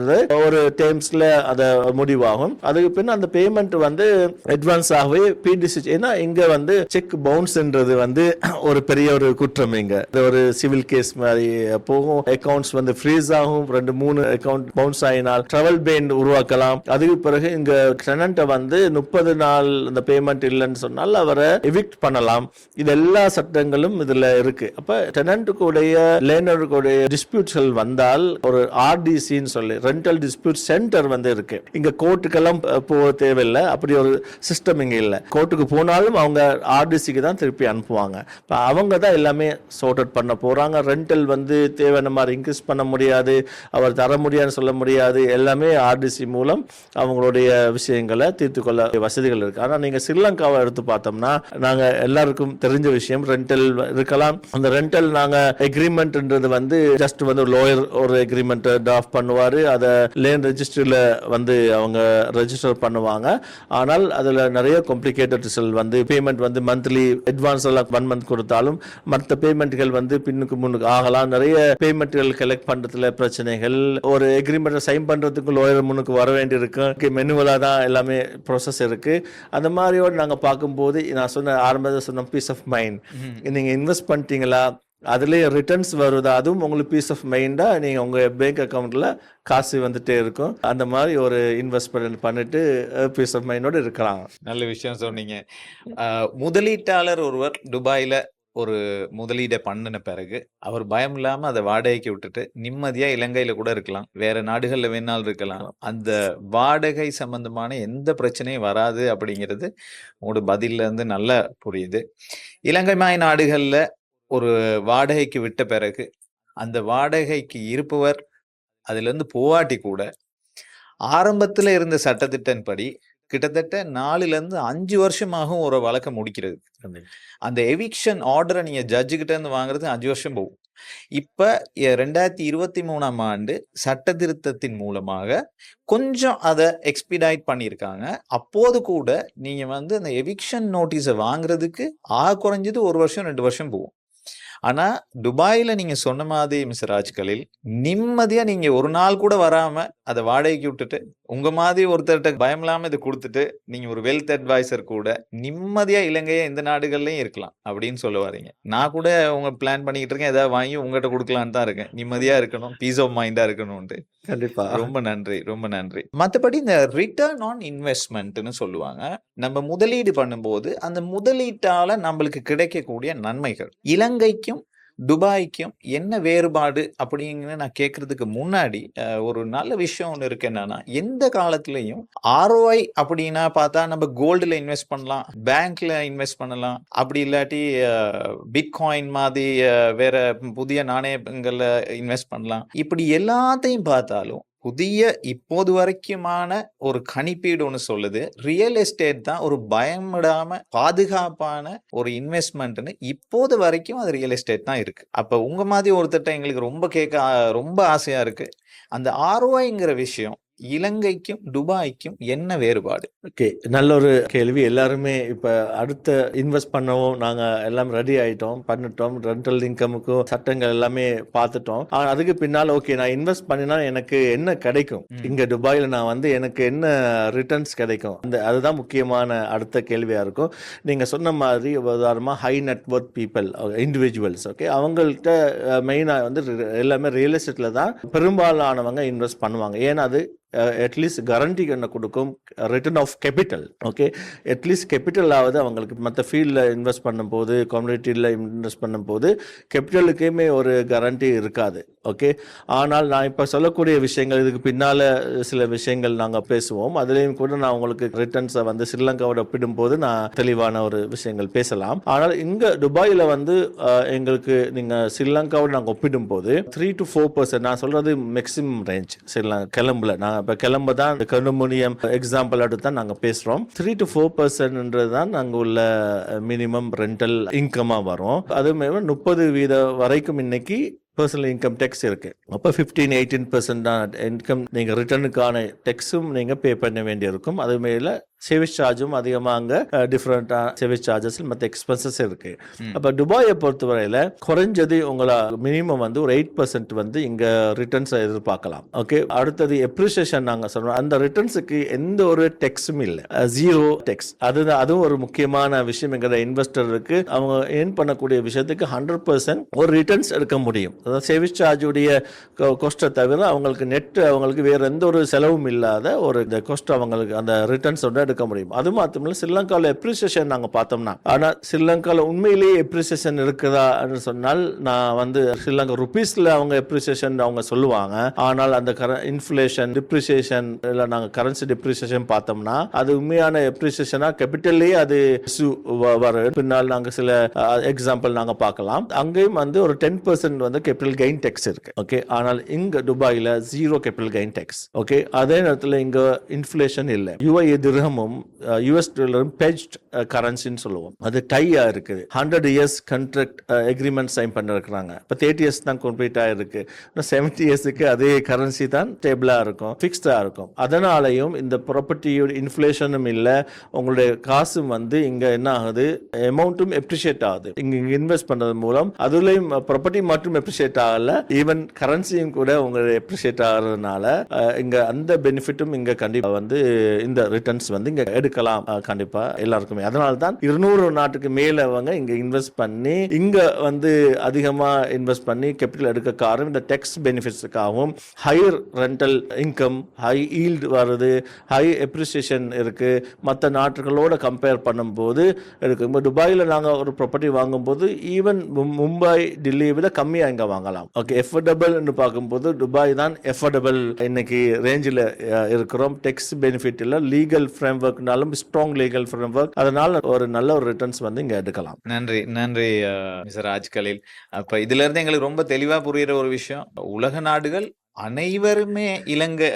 ஒரு டேர்ம்ஸ்ல அதை முடிவாகும். அதுக்கு பின் அந்த பேமெண்ட் வந்து அட்வான்ஸ் ஆகவே பிடிசிசி. ஏன்னா இங்க வந்து செக் பவுன்ஸ்ன்றது வந்து ஒரு பெரிய ஒரு குற்றம். இங்க ஒரு சிவில் கேஸ் மாதிரி போகும், அக்கவுண்ட்ஸ் வந்து ஃப்ரீஸ் ஆகும், 2-3 அக்கவுண்ட் பவுன்ஸ் ஆயினால் டிராவல் பேன் உருவாக்கலாம். அதுக்கு பிறகு இங்க டெனண்ட்டை வந்து 30 நாள் அந்த பேமெண்ட் இல்லைன்னு சொன்னால் அவரை எவிக்ட் பண்ணலாம். இது எல்லா சட்டங்களும் இதுல இருக்கு. அப்ப டெனண்ட்டுக்குடைய லேண்டருக்குடைய டிஸ்பியூட்ஸ்கள் வந்தால் ஒரு ஆர்டிசின்னு சொல்லி ரெண்டல் டிஸ்பியூட் சென்டர் வந்து இருக்கு. இங்க கோர்ட்டுக்கெல்லாம் போக தேவையில்லை, அப்படி ஒரு சிஸ்டம் இங்க இல்லை. கோர்ட்டுக்கு போனாலும் அவங்க ஆர்டிசிக்கு தான் திருப்பி அனுப்புவாங்க. அவங்க தான் எல்லாமே சார்ட் அவுட் பண்ண போறாங்க. ரெண்டல் வந்து தேவையான மாதிரி இன்க்ரீஸ் பண்ண முடியாது, அவர் தர முடியாதுன்னு சொல்ல முடியாது. எல்லாமே ஆர்டிசி மூலம் அவங்களுடைய விஷயங்களை தீர்த்து கொள்ள வசதிகள் இருக்கு. ஆனா நீங்க ஸ்ரீலங்காவை எடுத்து பார்த்தோம்னா நாங்க எல்லாருக்கும் தெரிஞ்ச விஷயம், ரெண்டல் இருக்கலாம். அந்த ரெண்டல் நாங்க எக்ரிமெண்ட்ன்றது வந்து ஜஸ்ட் வந்து லோயர் ஒரு எக்ரிமெண்ட் டிராஃப்ட் பண்ணுவாரு, அதை லேண்ட் ரெஜிஸ்டர்ல வந்து அவங்க ரெஜிஸ்டர் பண்ணுவாங்க. ஆனால் அதுல நிறைய காம்ப்ளிகேட்டட்ஸ் வந்து பேமெண்ட் வந்து மந்த்லி அட்வான்ஸ் எல்லாம் 1 மந்த் கொடுத்தாலும் மற்ற பேமெண்ட்கள் வந்து பின்னுக்கு முன்னுக்கு ஆகலாம். நிறைய பேமெண்ட்கள் கலெக்ட் பண்றதுல பிரச்சனைகள், ஒரு எக்ரிமெண்ட் சைன் பண்றதுக்கு லோயர் முன்னுக்கு வர வேண்டி இருக்கு, மெனுவலா தான் எல்லாமே ப்ராசஸ் இருக்கு. அந்த மாதிரியோடு நாங்க பார்க்கும்போது நான் சொன்ன ஆரம்பத்தில் சொன்ன பீஸ் ஆஃப் மைண்ட், நீங்க இன்வெஸ்ட் பண்ணிட்டீங்களா, அதுலேயே ரிட்டர்ன்ஸ் வருதா, அதுவும் உங்களுக்கு பீஸ் ஆஃப் மைண்டா நீங்க உங்க பேங்க் அக்கௌண்ட்ல காசு வந்துட்டே இருக்கும். அந்த மாதிரி ஒரு இன்வெஸ்ட்மெண்ட் பண்ணிட்டு பீஸ் ஆஃப் மைண்டோட இருக்கலாம். நல்ல விஷயம் சொன்னீங்க. முதலீட்டாளர் ஒருவர் துபாயில ஒரு முதலீடை பண்ணின பிறகு அவர் பயம் இல்லாம அதை வாடகைக்கு விட்டுட்டு நிம்மதியா இலங்கையில கூட இருக்கலாம், வேற நாடுகள்ல வேணாலும் இருக்கலாம், அந்த வாடகை சம்பந்தமான எந்த பிரச்சனையும் வராது அப்படிங்கிறது உங்களோட பதில்ல இருந்து நல்லா புரியுது. இலங்கை மாய் நாடுகள்ல ஒரு வாடகைக்கு விட்ட பிறகு அந்த வாடகைக்கு இருப்பவர் அதுல இருந்து போவாட்டி கூட ஆரம்பத்துல இருந்த சட்டத்திட்டன்படி கிட்டத்தட்ட 4-5 வருஷமாகும் ஒரு வழக்கை முடிக்கிறது. அந்த எவிக்ஷன் ஆர்டரை நீங்க ஜட்ஜு கிட்ட இருந்து வாங்குறது 5 வருஷம் போகும். இப்ப 2023ஆம் ஆண்டு சட்ட திருத்தத்தின் மூலமாக கொஞ்சம் அதை எக்ஸ்பிடைட் பண்ணியிருக்காங்க. அப்போது கூட நீங்க வந்து அந்த எவிக்ஷன் நோட்டீஸை வாங்குறதுக்கு குறைஞ்சது 1 வருஷம் 2 வருஷம் போகும். ஆனா துபாயில நீங்க சொன்ன மாதிரி மிஸ்டர் ராஜ்கலில் நிம்மதியா நீங்க ஒரு நாள் கூட வராம அதை வாடகைக்கு விட்டுட்டு உங்க மாதிரி ஒருத்தர்கிட்ட பயம் இல்லாம இதை கொடுத்துட்டு நீங்க ஒரு வெல்த் அட்வைசர் கூட நிம்மதியா இலங்கைய இந்த நாடுகள்லயும் இருக்கலாம் அப்படின்னு சொல்ல வரீங்க. நான் கூட உங்க பிளான் பண்ணிக்கிட்டு இருக்கேன், ஏதாவது வாங்கி உங்ககிட்ட கொடுக்கலான்னு தான் இருக்கேன். நிம்மதியா இருக்கணும், பீஸ் ஆஃப் மைண்டா இருக்கணும்ட்டு. கண்டிப்பா. ரொம்ப நன்றி, ரொம்ப நன்றி. மற்றபடி இந்த ரிட்டர்ன் ஆன் இன்வெஸ்ட்மெண்ட்னு சொல்லுவாங்க. நம்ம முதலீடு பண்ணும்போது அந்த முதலீட்டால நம்மளுக்கு கிடைக்கக்கூடிய நன்மைகள் இலங்கைக்கும் துபாய்க்கும் என்ன வேறுபாடு அப்படிங்கிறது நான் கேட்கறதுக்கு முன்னாடி ஒரு நல்ல விஷயம் ஒன்று இருக்கு. என்னன்னா எந்த காலத்திலையும் ROI அப்படின்னா பார்த்தா நம்ம கோல்டுல இன்வெஸ்ட் பண்ணலாம், பேங்க்ல இன்வெஸ்ட் பண்ணலாம், அப்படி இல்லாட்டி பிட்காயின் மாதிரி வேற புதிய நாணயங்கள்ல இன்வெஸ்ட் பண்ணலாம். இப்படி எல்லாத்தையும் பார்த்தாலும் புதிய இப்போது வரைக்குமான ஒரு கணிப்பீடு ஒன்று சொல்லுது, ரியல் எஸ்டேட் தான் ஒரு பயமிடாம பாதுகாப்பான ஒரு இன்வெஸ்ட்மெண்ட்னு. இப்போது வரைக்கும் அது ரியல் எஸ்டேட் தான் இருக்கு. அப்ப உங்க மாதிரி ஒருத்தட்ட எங்களுக்கு ரொம்ப ஆசையா இருக்கு. அந்த ROIங்கிற விஷயம் இலங்கைக்கும், துபாய்க்கும் என்ன வேறுபாடு? ஓகே. நல்ல ஒரு கேள்வி. எல்லாருமே இப்ப அடுத்த இன்வெஸ்ட் பண்ணவும் நாங்க எல்லாம் ரெடி ஆயிட்டோம், பண்ணிட்டோம். ரெண்டல் இன்கமுக்கும் சட்டங்கள் எல்லாமே பார்த்துட்டோம். ஆனா அதுக்கு பின்னால ஓகே நான் இன்வெஸ்ட் பண்ணினா எனக்கு என்ன கிடைக்கும்? இங்க துபாய்ல நான் வந்து எனக்கு என்ன ரிட்டர்ன்ஸ் கிடைக்கும்? அதுதான் முக்கியமான அடுத்த கேள்வியா இருக்கும். நீங்க சொன்ன மாதிரி உதாரணமா high net Worth people, individuals okay. அவங்கள்ட்ட மெயினா வந்து எல்லாமே ரியல் எஸ்டேட்ல தான் பெரும்பாலானவங்க இன்வெஸ்ட் பண்ணுவாங்க. ஏன்னா அது அட்லீஸ்ட் கரண்டி என்ன கொடுக்கும், return of capital okay. At least கேபிட்டலாவது அவங்களுக்கு மற்ற ஃபீல்டில் இன்வெஸ்ட் பண்ணும்போது, கம்யூனிட்டியில் இன்வெஸ்ட் பண்ணும்போது கேபிட்டலுக்குமே ஒரு கரண்டி இருக்காது ஓகே. ஆனால் நான் இப்போ சொல்லக்கூடிய விஷயங்கள் இதுக்கு பின்னால் சில விஷயங்கள் நாங்கள் பேசுவோம். அதுலேயும் கூட நான் உங்களுக்கு ரிட்டர்ன்ஸை வந்து ஸ்ரீலங்காவோட ஒப்பிடும்போது நான் தெளிவான ஒரு விஷயங்கள் பேசலாம். ஆனால் இங்கே துபாயில் வந்து எங்களுக்கு நீங்கள் ஸ்ரீலங்காவோட நாங்கள் ஒப்பிடும்போது 3 to 4% நான் சொல்கிறது மேக்ஸிமம் ரேஞ்ச் ஸ்ரீலங்கா கிளம்புல நான் இப்போ கிளம்ப தான் கண்டுமுனியம் எக்ஸாம்பிள் எடுத்து தான் நாங்கள் பேசுகிறோம். 3 to 4% தான் நாங்கள் உள்ள மினிமம் ரெண்டல் இன்கமாக வரும். அதுவுமே 30% வரைக்கும் இன்னைக்கு பர்சனல் இன்கம் டேக்ஸ் இருக்கு. அப்போ 15-18% தான் இன்கம் நீங்கள் ரிட்டர்னுக்கான டேக்ஸும் நீங்கள் பே பண்ண வேண்டியிருக்கும். அது மேலே சர்வீஸ் சார்ஜும் அதிகமாக அங்கே டிஃப்ரெண்ட்டாக சர்வீஸ் சார்ஜஸ் மற்ற எக்ஸ்பென்சஸ் இருக்கு. அப்போ துபாயை பொறுத்தவரையில் குறைஞ்சது உங்களை மினிமம் வந்து ஒரு 8% வந்து இங்கே ரிட்டர்ன்ஸை எதிர்பார்க்கலாம் ஓகே. அடுத்தது எப்ரிசியேஷன் நாங்கள் சொல்கிறோம். அந்த ரிட்டர்ன்ஸுக்கு எந்த ஒரு டேக்ஸும் இல்லை, ஜீரோ டேக்ஸ். அதுவும் ஒரு முக்கியமான விஷயம். எங்கிற இன்வெஸ்டருக்கு அவங்க ஏர்ன் பண்ணக்கூடிய விஷயத்துக்கு 100% ஒரு ரிட்டர்ன்ஸ் எடுக்க முடியும். அதாவது சர்வீஸ் சார்ஜுடைய கொஸ்ட்டை தவிர அவங்களுக்கு நெட் அவங்களுக்கு வேற எந்த ஒரு செலவும் இல்லாத ஒரு இந்த கொஸ்ட் அவங்களுக்கு அந்த ரிட்டர்ன்ஸ் எடுக்க முடியும். அது மாத்திரமில்ல ஸ்ரீலங்காவில் எப்ரிசியேஷன் நாங்கள் பார்த்தோம்னா, ஆனால் ஸ்ரீலங்காவில் உண்மையிலேயே எப்ரிசியேஷன் இருக்குதா சொன்னால் நான் வந்து ஸ்ரீலங்கா ருபீஸ்ல அவங்க எப்ரிசியேஷன் அவங்க சொல்லுவாங்க. ஆனால் அந்த இன்ஃப்ளேஷன் டிப்ரிசியேஷன் இல்லை நாங்கள் கரன்சி டிப்ரிசியேஷன் பார்த்தோம்னா அது உண்மையான எப்ரிசியேஷனா கேபிட்டல்லேயே அது வரும். பின்னால் நாங்கள் சில எக்ஸாம்பிள் நாங்கள் பார்க்கலாம். அங்கேயும் வந்து ஒரு 10% வந்து கேபிட்டல் கெயின் டேக்ஸ் இருக்கு ஓகே. ஆனால் இங்க துபாயில zero capital gain tax okay. அதே நேரத்தில் இங்க இன்ஃப்ளேஷன் இல்லை. யுஏஇ திர்ஹமும் யுஎஸ் டாலரும் பெட்ஜ்ட் கரன்சின்னு சொல்லுவோம். அது டையா இருக்குது. 100 இயர்ஸ் கான்ட்ராக்ட் எக்ரிமெண்ட் சைன் பண்ணிருக்கிறாங்க. இப்போ 30 இயர்ஸ் தான் கம்ப்ளீட் ஆயிருக்கு. 70 இயர்ஸுக்கு அதே கரன்சி தான் ஸ்டேபிளா இருக்கும், ஃபிக்ஸ்டா இருக்கும். அதனாலையும் இந்த ப்ராப்பர்ட்டியோட இன்ஃப்ளேஷனும் இல்லை, உங்களுடைய காசும் வந்து இங்க என்ன ஆகுது, அமௌண்ட்டும் எப்ரிஷியேட் ஆகுது. இங்க இன்வெஸ்ட் பண்றது மூலம் அதுலயும் ப்ராப்பர்ட்டி மட்டும் எப்ரிஷியேட் ஆகல, ஈவன் கரன்சியும் கூட உங்களுக்கு எப்ரிஷியேட் ஆகிறதுனால இங்க அந்த பெனிஃபிட்டும் இங்க கண்டிப்பா வந்து இந்த ரிட்டர்ன்ஸ் வந்து இங்க எடுக்கலாம் கண்டிப்பா எல்லாருக்குமே. அதனால தான் 200 நாட்டுக்கு மேல அவங்க இங்க இன்வெஸ்ட் பண்ணி இங்க வந்து அதிகமா இன்வெஸ்ட் பண்ணி கேபிட்டல் எடுக்க காரணம் இந்த டேக்ஸ் பெனிஃபிட்ஸுக்காகவும் higher rental income, high yield வருது, ஹை எப்ரிசியேஷன் இருக்கு. மற்ற நாட்டுகளோட கம்பேர் பண்ணும்போது இருக்கு. இப்போ துபாயில் நாங்கள் ஒரு ப்ராப்பர்ட்டி வாங்கும்போது ஈவன் மும்பை டில்லியை விட கம்மியாக இங்கே வாங்கலாம் ஓகே. எஃபோர்டபுள் பார்க்கும்போது துபாய் தான் எஃபோர்டபுள் இன்னைக்கு ரேஞ்சில் இருக்கிறோம். டேக்ஸ் பெனிஃபிட் இல்லை, லீகல் ஃப்ரேம்வொர்க்னாலும் ஸ்ட்ராங் லீகல் ஃப்ரேம்வொர்க். அதனால ஒரு நல்ல ஒரு ரிட்டர்ன்ஸ் வந்து இங்கே எடுக்கலாம். நன்றி நன்றி மிஸ்டர் ராஜ் கலீல். அப்ப இதுல இருந்து எங்களுக்கு ரொம்ப தெளிவா புரியுற ஒரு விஷயம், உலக நாடுகள் அனைவருமே இலங்கை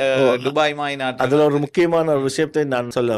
துபாய் மாய் நாட்டு அதுல ஒரு முக்கியமான ஒரு விஷயத்தை நான் சொல்ல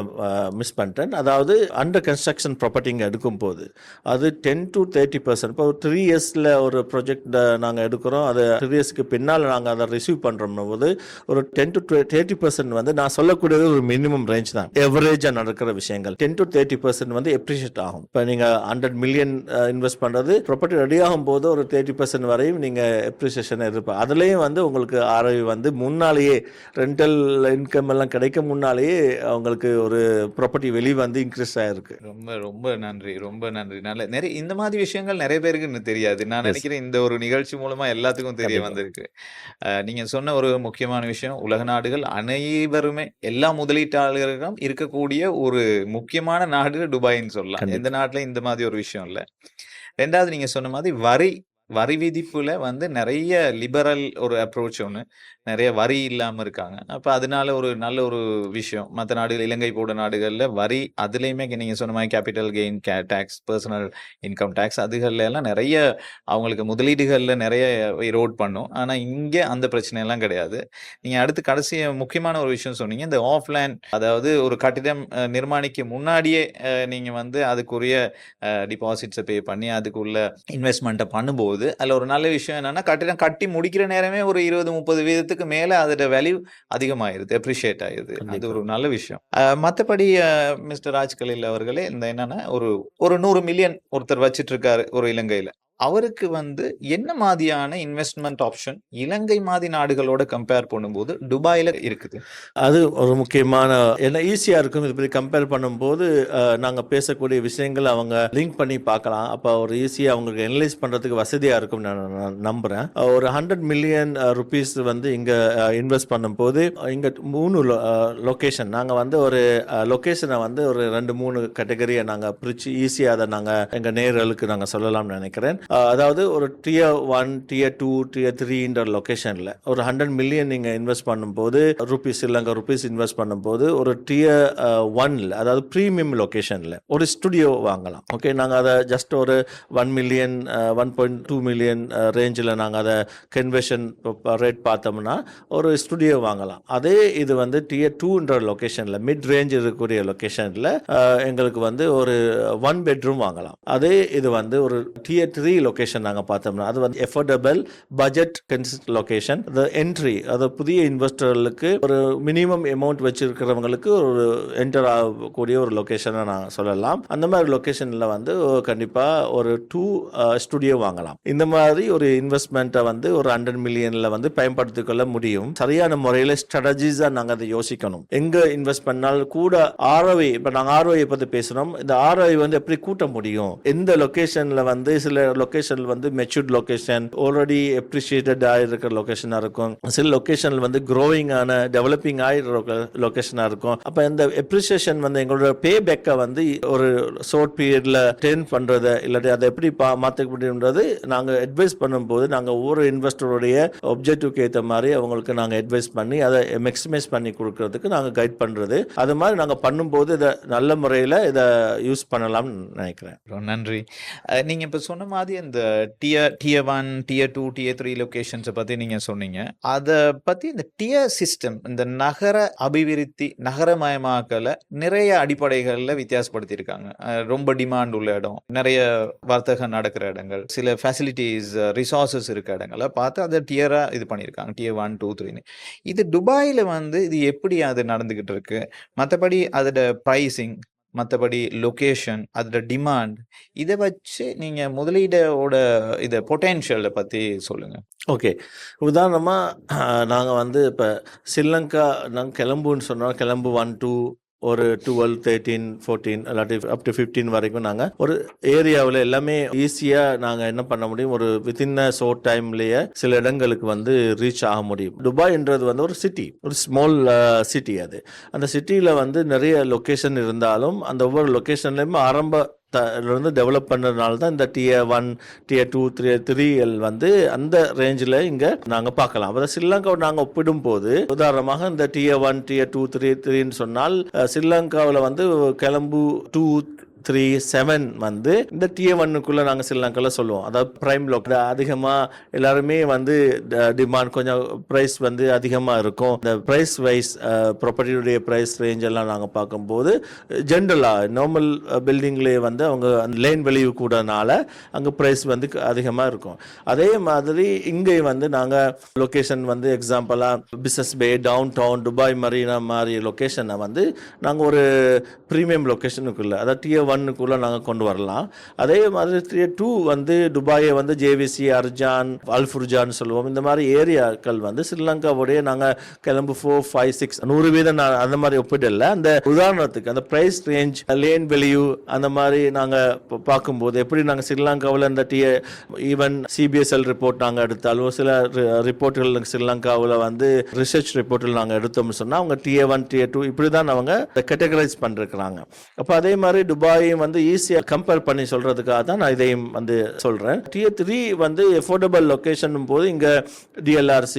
மிஸ் பண்ணிட்டேன். அதாவது அண்டர் கன்ஸ்ட்ரக்ஷன் ப்ராப்பர்ட்டிங்க எடுக்கும் போது அது 10 to 30%. இப்போ 3 இயர்ஸ்ல ஒரு ப்ராஜெக்ட் நாங்கள் எடுக்கிறோம், அது 3 இயர்ஸ்க்கு பின்னால் நாங்கள் அதை ரிசீவ் பண்றோம் போது ஒரு 10 to 30% வந்து நான் சொல்லக்கூடியது ஒரு மினிமம் ரேஞ்ச் தான், எவரேஜா நடக்கிற விஷயங்கள். 10 to 30% வந்து எப்ரிஷியேட் ஆகும். இப்போ நீங்க 100 மில்லியன் இன்வெஸ்ட் பண்றது ப்ராப்பர்ட்டி ரெடி ஆகும் போது ஒரு 30% வரையும் நீங்க எப்ரிசியேஷன் இருப்பா. அதுலயும் வந்து உங்களுக்கு ஆர்ஐ வந்து முன்னாலேயே ரெண்டல் இன்கம் எல்லாம் கிடைக்க முன்னாலேயே அவங்களுக்கு ஒரு ப்ராப்பர்ட்டி வெளியே வந்து இன்க்ரீஸ் ஆயிருக்கு. ரொம்ப ரொம்ப நன்றி, ரொம்ப நன்றி. நல்ல நிறைய இந்த மாதிரி விஷயங்கள் நிறைய பேருக்கு இன்னும் தெரியாது. நான் நினைக்கிறேன் இந்த ஒரு நிகழ்ச்சி மூலமா எல்லாத்துக்கும் தெரிய வந்திருக்கு. நீங்க சொன்ன ஒரு முக்கியமான விஷயம், உலக நாடுகள் அனைவருமே எல்லா முதலீட்டாளர்களும் இருக்கக்கூடிய ஒரு முக்கியமான நாடு துபாய்ன்னு சொல்லலாம். எந்த நாட்டுல இந்த மாதிரி ஒரு விஷயம் இல்லை. ரெண்டாவது நீங்க சொன்ன மாதிரி வரி விதிப்புல வந்து நிறைய லிபரல் ஒரு அப்ரோச் ஒன்று, நிறைய வரி இல்லாமல் இருக்காங்க. அப்போ அதனால ஒரு நல்ல ஒரு விஷயம். மற்ற நாடுகள், இலங்கை போன்ற நாடுகளில் வரி அதுலேயுமே நீங்கள் சொன்ன மாதிரி capital gain tax, personal income tax அதுகளில் எல்லாம் நிறைய அவங்களுக்கு முதலீடுகளில் நிறைய ரோட் பண்ணும். ஆனால் இங்கே அந்த பிரச்சனையெல்லாம் கிடையாது. நீங்கள் அடுத்து கடைசி முக்கியமான ஒரு விஷயம் சொன்னீங்க, இந்த ஆஃப்லைன், அதாவது ஒரு கட்டிடம் நிர்மாணிக்க முன்னாடியே நீங்கள் வந்து அதுக்குரிய டிபாசிட்ஸை பே பண்ணி அதுக்குள்ள இன்வெஸ்ட்மெண்ட்டை பண்ணும்போது அதில் ஒரு நல்ல விஷயம் என்னன்னா, கட்டிடம் கட்டி முடிக்கிற நேரமே ஒரு 20-30% லட்சத்துக்கு மேல அதோட வேல்யூ அதிகமாயிருது, அப்ரிஷியேட் ஆயிருது. அது கண்டிப்பா. ஒரு நல்ல விஷயம். மத்தபடி மிஸ்டர் ராஜ்கலில் அவர்களே இந்த என்னன்னா ஒரு ஒரு 100 மில்லியன் ஒருத்தர் வச்சிட்டு இருக்காரு ஒரு இலங்கையில. அவருக்கு வந்து என்ன மாதிரியான இன்வெஸ்ட்மென்ட் ஆப்ஷன் இலங்கை மாதிரி நாடுகளோட கம்பேர் பண்ணும்போது துபாயில இருக்குது? அது ஒரு முக்கியமான ஏன்னா ஈஸியா இருக்கும். இத பத்தி கம்பேர் பண்ணும்போது, நாங்க பேசக்கூடிய விஷயங்கள அவங்க லிங்க் பண்ணி பார்க்கலாம். அப்ப ஒரு ஈஸியா அவங்களுக்கு அனலைஸ் பண்றதுக்கு வசதியா இருக்கும்னு நான் நம்புறேன். ஒரு 100 மில்லியன் ரூபீஸ் வந்து இங்க இன்வெஸ்ட் பண்ணும்போது, இங்க 3 லொகேஷன் நாங்க வந்து ஒரு லொகேஷன வந்து ஒரு 2, 3 கேட்டகரியா நாங்க பிரிச்சு ஈஸியா அத நாங்க எங்க நேயர்களுக்கு நாங்க சொல்லலாம்னு நினைக்கிறேன். அதாவது ஒரு டியர் 1, டியர் 2, டியர் 3ன்ற லொகேஷன்ல ஒரு 100 மில்லியன் நீங்க இன்வெஸ்ட் பண்ணும்போது ஸ்ரீலங்கா ரூபீஸ் இன்வெஸ்ட் பண்ணும்போது ஒரு டியர் 1ல அதாவது பிரீமியம் லொகேஷன்ல ஒரு ஸ்டுடியோ வாங்கலாம். ஓகே, நாங்க அதை ஜஸ்ட் ஒரு 1 மில்லியன் 1.2 மில்லியன் ரேஞ்சில் நாங்கள் அதை கன்வர்ஷன் ரேட் பார்த்தோம்னா ஒரு ஸ்டுடியோ வாங்கலாம். அதே இது வந்து டியர் 2ன்ற லொகேஷன்ல மிட் ரேஞ்ச் இருக்கக்கூடிய லொகேஷன்ல எங்களுக்கு வந்து ஒரு 1 பெட்ரூம் வாங்கலாம். அதே இது வந்து ஒரு டியர் 3 லொகேஷன் நாங்கள் பார்த்தோம்னா அது வந்து எஃபோர்டபிள் பட்ஜெட் லொகேஷன். என்ட்ரி அது புதிய இன்வெஸ்டர்களுக்கு ஒரு மினிமம் அமௌண்ட் வச்சிருக்கிறவங்களுக்கு ஒரு என்டர் ஆகக்கூடிய ஒரு லொகேஷனை நான் சொல்லலாம். அந்த மாதிரி லொகேஷன்ல வந்து கண்டிப்பா ஒரு 2 ஸ்டுடியோ வாங்கலாம். இந்த மாதிரி ஒரு இன்வெஸ்ட்மெண்ட்டை வந்து ஒரு 100 மில்லியன்ல வந்து பயன்படுத்திக் கொள்ள முடியும். சரியான முறையில் ஸ்ட்ராட்டஜிஸா நாங்கள் அதை யோசிக்கணும். எங்க இன்வெஸ்ட் பண்ணால் கூட ROI, இப்ப நாங்கள் ROI பத்தி பேசுறோம். இந்த ROI வந்து எப்படி கூட்ட முடியும்? எந்த லொகேஷன்ல வந்து சில லொகேஷன் வந்து மெச்சூர்ட் லொகேஷன் ஆல்ரெடி அப்ரிஷியேட்டட் ஆயிருக்கிற லொகேஷனா இருக்கும். சில லொகேஷன் வந்து க்ரோவிங் ஆன டெவலப்பிங் ஆகிற லொகேஷனா இருக்கும். அப்ப இந்த அப்ரிசியேஷன் வந்து எங்களோட பே பேக்கை வந்து ஒரு ஷார்ட் பீரியட்ல டென் பண்றது இல்லாட்டி அதை எப்படி மாற்ற முடியும்ன்றது நாங்க அட்வைஸ் பண்ணும்போது நாங்க ஒவ்வொரு இன்வெஸ்டருடைய ஒப்ஜெக்டிவ்க்கு ஏற்ற மாதிரி அவங்களுக்கு நாங்க அட்வைஸ் பண்ணி அதை மேக்ஸிமைஸ் பண்ணி கொடுக்கறதுக்கு நாங்க கைட் பண்றது. அது மாதிரி நாங்க பண்ணும்போது இதை நல்ல முறையில் இதை யூஸ் பண்ணலாம்னு நினைக்கிறேன். நன்றி. நீங்க இப்ப சொன்ன மாதிரி இந்த டியர் 1, டியர் 2, டியர் 3 லொகேஷன்ஸை பத்தி நீங்க சொன்னீங்க. அதை பத்தி இந்த டியர் சிஸ்டம், இந்த நகர அபிவிருத்தி நகரமயமாக்கல நிறைய அடிப்படைகள்ல வித்தியாசப்படுத்தி இருக்காங்க. ரொம்ப டிமாண்ட் உள்ள இடம், நிறைய வர்த்தகம் நடக்கிற இடங்கள், சில ஃபெசிலிட்டிஸ் ரிசோர்சஸ் இருக்க இடங்களை பார்த்து அதை டியரா இது பண்ணியிருக்காங்க. டியர் 1, 2, 3. இது துபாயில வந்து இது எப்படி அது நடந்துகிட்டு இருக்கு? மற்றபடி அதோட ப்ரைசிங், மற்றபடி லொகேஷன், அதோட டிமாண்ட், இதை வச்சு நீங்க முதலீடோட இதை பொட்டென்ஷியலை பத்தி சொல்லுங்க. ஓகே, உதாரணமாக நாங்கள் வந்து இப்போ ஸ்ரீலங்கா நாங்கள் கிளம்புன்னு சொன்னோம். கிளம்பு 1, 2 ஒரு 12, 13, 14 இல்லாட்டி அப் டு 15 வரைக்கும் நாங்கள் ஒரு ஏரியாவில் எல்லாமே ஈஸியாக நாங்கள் என்ன பண்ண முடியும், ஒரு வித்தின் ஷார்ட் டைம்லேயே சில இடங்களுக்கு வந்து ரீச் ஆக முடியும். துபாய்ன்றது வந்து ஒரு சிட்டி, ஒரு ஸ்மால் சிட்டி. அது அந்த சிட்டியில் வந்து நிறைய லொக்கேஷன் இருந்தாலும் அந்த ஒவ்வொரு லொக்கேஷன்லேயுமே ஆரம்ப இருந்து டெவலப் பண்ணுறதுனால தான் இந்த டியர் 1, டியர் 2, 3 வந்து அந்த ரேஞ்சில் இங்கே நாங்கள் பார்க்கலாம். அதாவது ஸ்ரீலங்காவை நாங்கள் ஒப்பிடும் போது உதாரணமாக இந்த டியர் 1, டியர் 2, 3 சொன்னால் ஸ்ரீலங்காவில் வந்து கிளம்பு 2, 3, 7 வந்து இந்த டியர் 1க்குள்ள நாங்கள் ஸ்ரீலங்காவில் சொல்லுவோம். அதாவது பிரைம் லோக் அதிகமாக எல்லாருமே வந்து டிமாண்ட் கொஞ்சம் ப்ரைஸ் வந்து அதிகமாக இருக்கும். இந்த ப்ரைஸ் வைஸ் ப்ராப்பர்ட்டியுடைய ப்ரைஸ் ரேஞ்ச் எல்லாம் நாங்கள் பார்க்கும்போது ஜென்ரலாக நார்மல் பில்டிங்லேயே வந்து அவங்க லேன் வேல்யூ கூடனால அங்கே ப்ரைஸ் வந்து அதிகமாக இருக்கும். அதே மாதிரி இங்கே வந்து நாங்கள் லொக்கேஷன் வந்து எக்ஸாம்பிளாக பிஸ்னஸ் பே, டவுன் டவுன், துபாய் மரீனா மாதிரி லொக்கேஷனை வந்து நாங்கள் ஒரு ப்ரீமியம் லொக்கேஷனுக்குள்ள அதாவது டியர் 1க்குள்ள நாங்கள் கொண்டு வரலாம். அதே மாதிரி டியர் 2 வந்து துபாயை வந்து JVC, அர்ஜான், அல்ஃபுர்ஜான் சொல்லுவோம். இந்த மாதிரி ஏரியாக்கள் வந்து ஸ்ரீலங்காவுடைய நாங்கள் கிளம்பு 4, 5, 6 100% அந்த மாதிரி ஒப்பிடல. அந்த உதாரணத்துக்கு அந்த ப்ரைஸ் ரேஞ்ச், லேன் வேல்யூ அந்த மாதிரி நாங்கள் பார்க்கும்போது எப்படி நாங்கள் ஸ்ரீலங்காவில் இந்த ஈவன் CBSL ரிப்போர்ட் நாங்கள் எடுத்தாலும் சில ரிப்போர்ட்டுகள் ஸ்ரீலங்காவில் வந்து ரிசர்ச் ரிப்போர்ட்டில் நாங்கள் எடுத்தோம்னு சொன்னால் அவங்க டியர் 1, டியர் 2 இப்படி தான் அவங்க கேட்டகரைஸ் பண்ணிருக்கிறாங்க. அப்போ அதே மாதிரி துபாயும் வந்து ஈஸியாக கம்பேர் பண்ணி சொல்றதுக்காக தான் நான் இதையும் வந்து சொல்றேன். டியர் 3 வந்து எஃபோர்டபிள் லொகேஷன் போது இங்க DLRC,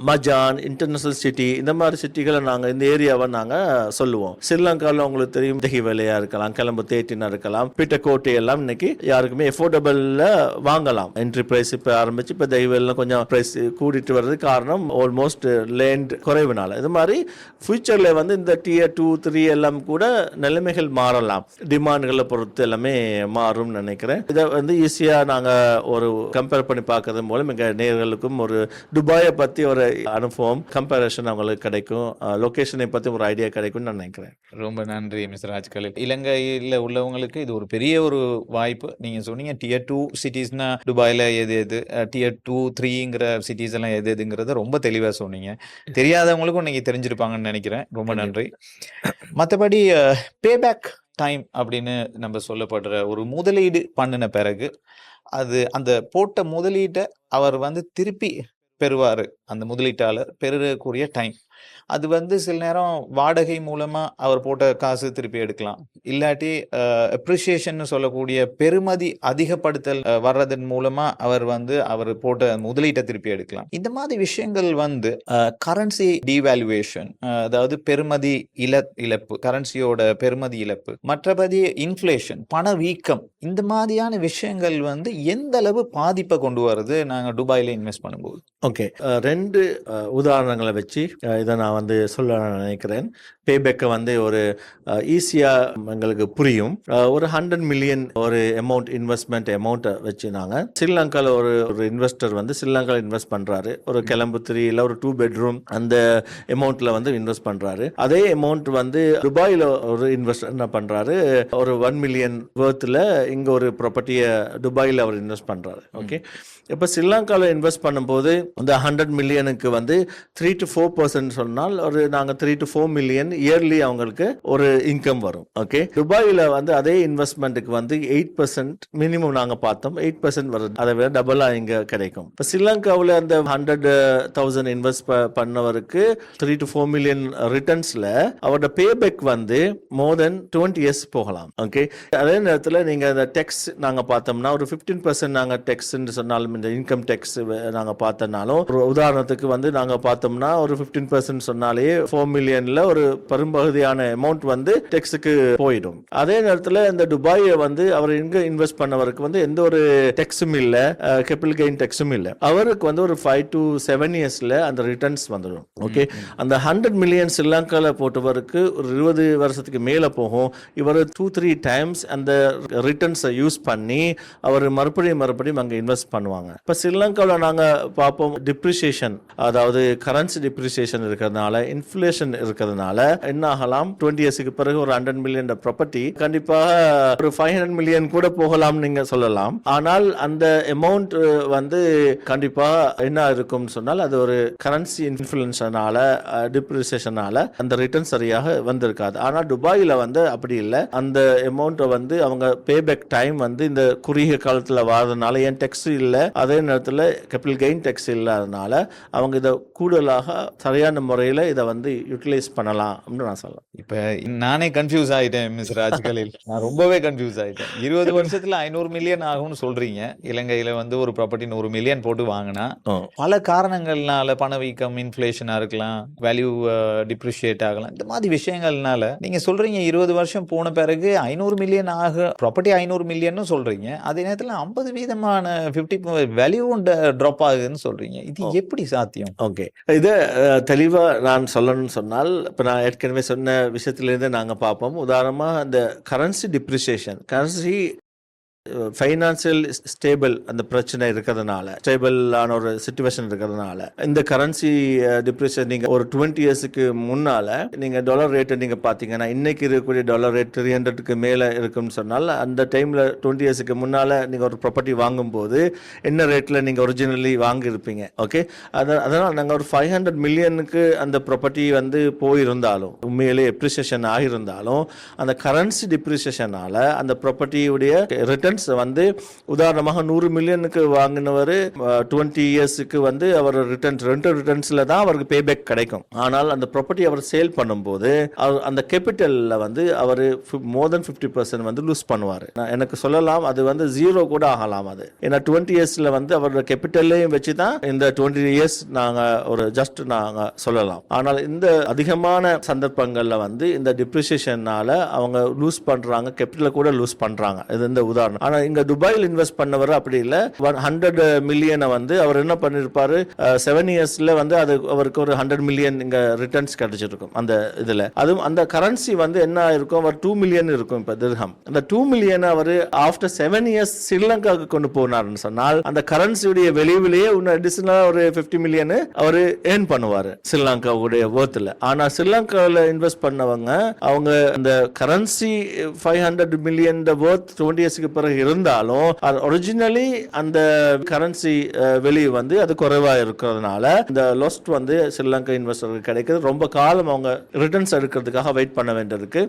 மஜான், இன்டர்நேஷனல் சிட்டி இந்த மாதிரி சிட்டிகளை நாங்கள் இந்த ஏரியாவை நாங்கள் சொல்லுவோம். ஸ்ரீலங்காவில் உங்களுக்கு தெரியும் தெஹிவலையா இருக்கலாம், கிளம்பு 13 இருக்கலாம், பிட்டக்கோட்டை எல்லாம் இன்னைக்கு யாருக்குமே எஃபோர்டபிள்ல வாங்கலாம். என்ட்ரி பிரைஸ் இப்போ ஆரம்பிச்சு இப்போ தெஹிவலில் கொஞ்சம் பிரைஸ் கூட்டிட்டு வர்றது காரணம் ஆல்மோஸ்ட் லேண்ட் குறைவுனால. இது மாதிரி ஃபியூச்சர்ல வந்து இந்த டியர் 2, 3 எல்லாம் கூட நிலைமைகள் மாறலாம். டிமாண்ட்கள் நாடுகளை பொறுத்து எல்லாமே மாறும்னு நினைக்கிறேன். இதை வந்து ஈஸியாக நாங்கள் ஒரு கம்பேர் பண்ணி பார்க்கறது மூலம் எங்கள் நேயர்களுக்கும் ஒரு துபாயை பற்றி ஒரு அனுபவம் கம்பேரிஷன் அவங்களுக்கு கிடைக்கும், லொக்கேஷனை பற்றி ஒரு ஐடியா கிடைக்கும்னு நான் நினைக்கிறேன். ரொம்ப நன்றி மிஸ்டர் ராஜ்கலில். இலங்கையில் உள்ளவங்களுக்கு இது ஒரு பெரிய ஒரு வாய்ப்பு. நீங்க சொன்னீங்க டியர் 2 சிட்டிஸ்னா துபாயில எது எது, டியர் 2, 3ங்கிற சிட்டிஸ் எல்லாம் எது எதுங்கிறத ரொம்ப தெளிவா சொன்னீங்க. தெரியாதவங்களுக்கும் நீங்க தெரிஞ்சிருப்பாங்கன்னு நினைக்கிறேன். ரொம்ப நன்றி. மற்றபடி பேபேக் டைம் அப்படின்னு நம்ம சொல்லப்படுற ஒரு முதலீடு பண்ணின பிறகு அது அந்த போட்ட முதலீட்டை அவர் வந்து திருப்பி பெறுவாரு. அந்த முதலீட்டாளர் பெறக்கூடிய டைம் அது வந்து சில நேரம் வாடகை மூலமா அவர் போட்ட காசு திருப்பி எடுக்கலாம், இல்லாட்டி அப்ரிசியேஷன் சொல்லக்கூடிய பெருமதி அதிகப்படுத்தல் வர்றதன் மூலமா அவர் வந்து அவர் போட்ட முதலீட்டை திருப்பி எடுக்கலாம். இந்த மாதிரி விஷயங்கள் வந்து கரன்சி டிவேல்யூவேஷன், அதாவது பெருமதி இழப்பு, கரன்சியோட பெருமதி இழப்பு, மற்றபடி இன்ஃப்ளேஷன், பணவீக்கம், இந்த மாதிரியான விஷயங்கள் வந்து எந்த அளவு பாதிப்பை கொண்டு வருது நாங்க துபாயில இன்வெஸ்ட் பண்ணும்போது? ஓகே, 2 உதாரணங்களை வச்சு இதை நான் வந்து சொல்ல நினைக்கிறேன். பேபேக்கை வந்து ஒரு ஈஸியாக எங்களுக்கு புரியும். ஒரு 100 மில்லியன் ஒரு இன்வெஸ்ட்மெண்ட் அமௌண்ட்டை வச்சு நாங்கள் ஸ்ரீலங்காவில் ஒரு இன்வெஸ்டர் வந்து ஸ்ரீலங்காவில் இன்வெஸ்ட் பண்ணுறாரு. ஒரு கிளம்புத்திரி இல்லை ஒரு 2 பெட்ரூம் அந்த அமௌண்ட்டில் வந்து இன்வெஸ்ட் பண்ணுறாரு. அதே அமௌண்ட் வந்து துபாயில் ஒரு இன்வெஸ்டர் என்ன பண்ணுறாரு, ஒரு 1 மில்லியன் வேர்த்தில் இங்கே ஒரு ப்ராப்பர்ட்டியை துபாயில் அவர் இன்வெஸ்ட் பண்ணுறாரு. ஓகே, இப்போ ஸ்ரீலங்காவில் இன்வெஸ்ட் பண்ணும்போது இந்த 100 மில்லியனுக்கு வந்து 3 to 4% சொன்னால் ஒரு நாங்கள் 3 to 4 மில்லியன் இயர்லி அவங்களுக்கு ஒரு இன்கம் வரும். ஓகே, துபாயில் வந்து அதே இன்வெஸ்ட்மெண்ட்டுக்கு வந்து 8% மினிமம் நாங்கள் பார்த்தோம், 8% வருது. அதை விட டபுளாக இங்கே கிடைக்கும். இப்போ ஸ்ரீலங்காவில் அந்த 100,000 இன்வெஸ்ட் பண்ணவருக்கு 3 to 4 மில்லியன் ரிட்டர்ன்ஸில் அவரோட பேபேக் வந்து மோர் தென் 20 இயர்ஸ் போகலாம். ஓகே, அதே நேரத்தில் நீங்கள் அந்த டெக்ஸ் நாங்கள் பார்த்தோம்னா ஒரு 15% நாங்கள் டெக்ஸ்ன்னு சொன்னாலும் இந்த இன்கம் டெக்ஸ் நாங்கள் பார்த்தோம்னாலும், ஒரு உதாரணத்துக்கு வந்து நாங்கள் பார்த்தோம்னா ஒரு 15% சொன்னாலே 4 மில்லியனில் ஒரு பெரும்பகுதியான அமௌண்ட் வந்து டெக்ஸுக்கு போயிடும். அதே நேரத்தில் இந்த துபாயை வந்து அவர் இங்கே இன்வெஸ்ட் பண்ணவருக்கு வந்து எந்த ஒரு டெக்ஸும் இல்லை, கேபிட்டல் கெயின் டெக்ஸும் இல்லை. அவருக்கு வந்து ஒரு 5 to 7 இயர்ஸில் அந்த ரிட்டர்ன்ஸ் வந்துடும். ஓகே, அந்த 100 மில்லியன் ஸ்ரீலங்காவில் போட்டவருக்கு ஒரு 20 வருஷத்துக்கு மேலே போகும். இவர் 2-3 டைம்ஸ் அந்த ரிட்டர்ன்ஸை யூஸ் பண்ணி அவர் மறுபடியும் அங்கே இன்வெஸ்ட் பண்ணுவாங்க. இப்போ ஸ்ரீலங்காவில் நாங்கள் பார்ப்போம் டிப்ரிசியேஷன், அதாவது கரன்சி டிப்ரிசியேஷன் இருக்கிறதுனால, இன்ஃப்ளேஷன் இருக்கிறதுனால என்ன ஆகலாம், 20 இயர்ஸுக்கு பிறகு ஒரு 100 மில்லியன் ப்ராப்பர்ட்டி கண்டிப்பாக ஒரு 500 மில்லியன் கூட போகலாம் நீங்க சொல்லலாம். ஆனால் அந்த அமௌண்ட் வந்து கண்டிப்பாக என்ன இருக்கும்னு சொன்னால் அது ஒரு கரன்சி இன்ஃப்ளூயன்ஸ்னால, டிப்ரிசியேஷனால அந்த ரிட்டர்ன் சரியாக வந்திருக்காது. ஆனால் துபாயில் வந்து அப்படி இல்லை. அந்த அமௌண்ட்டை வந்து அவங்க பேபேக் டைம் வந்து இந்த குறுகிய காலத்தில் வரதுனால ஏன் டெக்ஸ் இல்லை, அதே நேரத்தில் கேபிட்டல் கெயின் டெக்ஸ் இல்லாதனால அவங்க இதை கூடுதலாக சரியான முறையில் இதை வந்து யூட்டிலைஸ் பண்ணலாம் அப்படின்னு நான் சொல்லலாம். இப்போ நானே கன்ஃபியூஸ் ஆகிட்டேன் மிஸ் ராஜ்கலில், நான் ரொம்பவே கன்ஃபியூஸ் ஆகிட்டேன். 20 வருஷத்துல 500 மில்லியன் ஆகும்னு சொல்றீங்க. இலங்கையில வந்து ஒரு ப்ராப்பர்ட்டி 100 மில்லியன் போட்டு வாங்கினா பல காரணங்கள்னால, பணவீக்கம், இன்ஃப்ளேஷனா இருக்கலாம், வேல்யூ டிப்ரிஷியேட் ஆகலாம், இந்த மாதிரி விஷயங்கள்னால நீங்க சொல்றீங்க 20 வருஷம் போன பிறகு 500 மில்லியன் ப்ராப்பர்ட்டி 500 மில்லியன் சொல்றீங்க. அதே நேரத்தில் 50% 50 வேல்யூவும் ட்ராப் ஆகுதுன்னு சொல்றீங்க. இது எப்படி சாத்தியம்? ஓகே, இதை தெளிவாக நான் சொல்லணும்னு சொன்னால், இப்போ நான் ஏற்கனவே சொன்ன விஷயத்திலேருந்து நாங்கள் பார்ப்போம். உதாரணமாக அந்த currency depreciation, currency financial stable அந்த பிரச்சனை இருக்கிறதுனால, ஸ்டேபிளான ஒரு சிச்சுவேஷன் இருக்கிறதுனால இந்த கரன்சி டிப்ரிசியேஷன் நீங்கள் ஒரு 20 இயர்ஸுக்கு முன்னால் நீங்கள் டாலர் ரேட்டை நீங்கள் பார்த்தீங்கன்னா இன்னைக்கு இருக்கக்கூடிய டாலர் ரேட் 300க்கு மேலே இருக்குன்னு சொன்னால் அந்த டைமில் 20 இயர்ஸுக்கு முன்னால் நீங்கள் ஒரு ப்ராப்பர்ட்டி வாங்கும்போது என்ன ரேட்டில் நீங்கள் ஒரிஜினலி வாங்கியிருப்பீங்க. ஓகே, அதனால் நாங்கள் ஒரு 500 மில்லியனுக்கு அந்த ப்ராப்பர்ட்டி வந்து போயிருந்தாலும், உண்மையிலே எப்ரிசியேஷன் ஆகியிருந்தாலும், அந்த கரன்சி டிப்ரிசியேஷனால் அந்த ப்ராப்பர்ட்டியுடைய ரிட்டர்ன் வந்து உதாரணமாக 100 மில்லியனுக்கு வாங்கினவர் 20 இயர்ஸுக்கு வந்து அவர் ரிட்டர்ன்ஸ்ல தான் அவருக்கு பேபேக் கிடைக்கும். ஆனால் அந்த ப்ராப்பர்ட்டி அவர் சேல் பண்ணும்போது அந்த கேபிட்டல்ல வந்து அவர் மோர் தென் 50% வந்து லூஸ் பண்ணுவார். எனக்கு சொல்லலாம் அது வந்து 0 கூட ஆகலாம். அது ஏன்னா 20 இயர்ஸ்ல வந்து அவரோட கேபிட்டல்லையும் வச்சு தான் இந்த 20 இயர்ஸ் நாங்க சொல்லலாம். ஆனால் இந்த அதிகமான சந்தர்ப்பங்கள்ல வந்து இந்த டிப்ரிசியேஷனால அவங்க லூஸ் பண்றாங்க, கேபிட்டலை கூட லூஸ் பண்றாங்க. இது இந்த உதாரணம். ஆனா இங்க துபாயில் இன்வெஸ்ட் பண்ணவர் அப்படி இல்ல. 100 மில்லியனை வந்து அவர் என்ன பண்ணிருப்பாரு, 7 இயர்ஸ்ல வந்து அது அவருக்கு ஒரு 100 மில்லியன் இங்க ரிட்டர்ன்ஸ் கிடைச்சிருக்கும் அந்த இதுல. அதுவும் அந்த கரன்சி வந்து என்ன இருக்கும், அவர் 2 மில்லியன் இருக்கும் இப்ப திர்ஹம். அந்த 2 மில்லியன் அவர் ஆஃப்டர் 7 இயர்ஸ் ஸ்ரீலங்காவுக்கு கொண்டு போனார்னு சொன்னால் அந்த கரன்சியுடைய வெளிவிலேயே இன்னும் அடிஷனலா ஒரு 50 மில்லியன் அவர் ஏர்ன் பண்ணுவாரு ஸ்ரீலங்காவுடைய worthல. ஆனா ஸ்ரீலங்காவில் இன்வெஸ்ட் பண்ணவங்க அவங்க அந்த கரன்சி 500 மில்லியன் worth 20 இயர்ஸ்க்கு பிறகு இருந்தாலும் ஒரிஜினலி அந்த கரன்சி வெளி வந்து அது குறைவா இருக்கிறதுனால இந்த லாஸ்ட் வந்து ஸ்ரீலங்கா இன்வெஸ்டருக்கு கிடைக்கிறது ரொம்ப காலம் அவங்க ரிட்டர்ன்ஸ் எடுக்கிறதுக்காக வெயிட் பண்ண வேண்டியிருக்கு.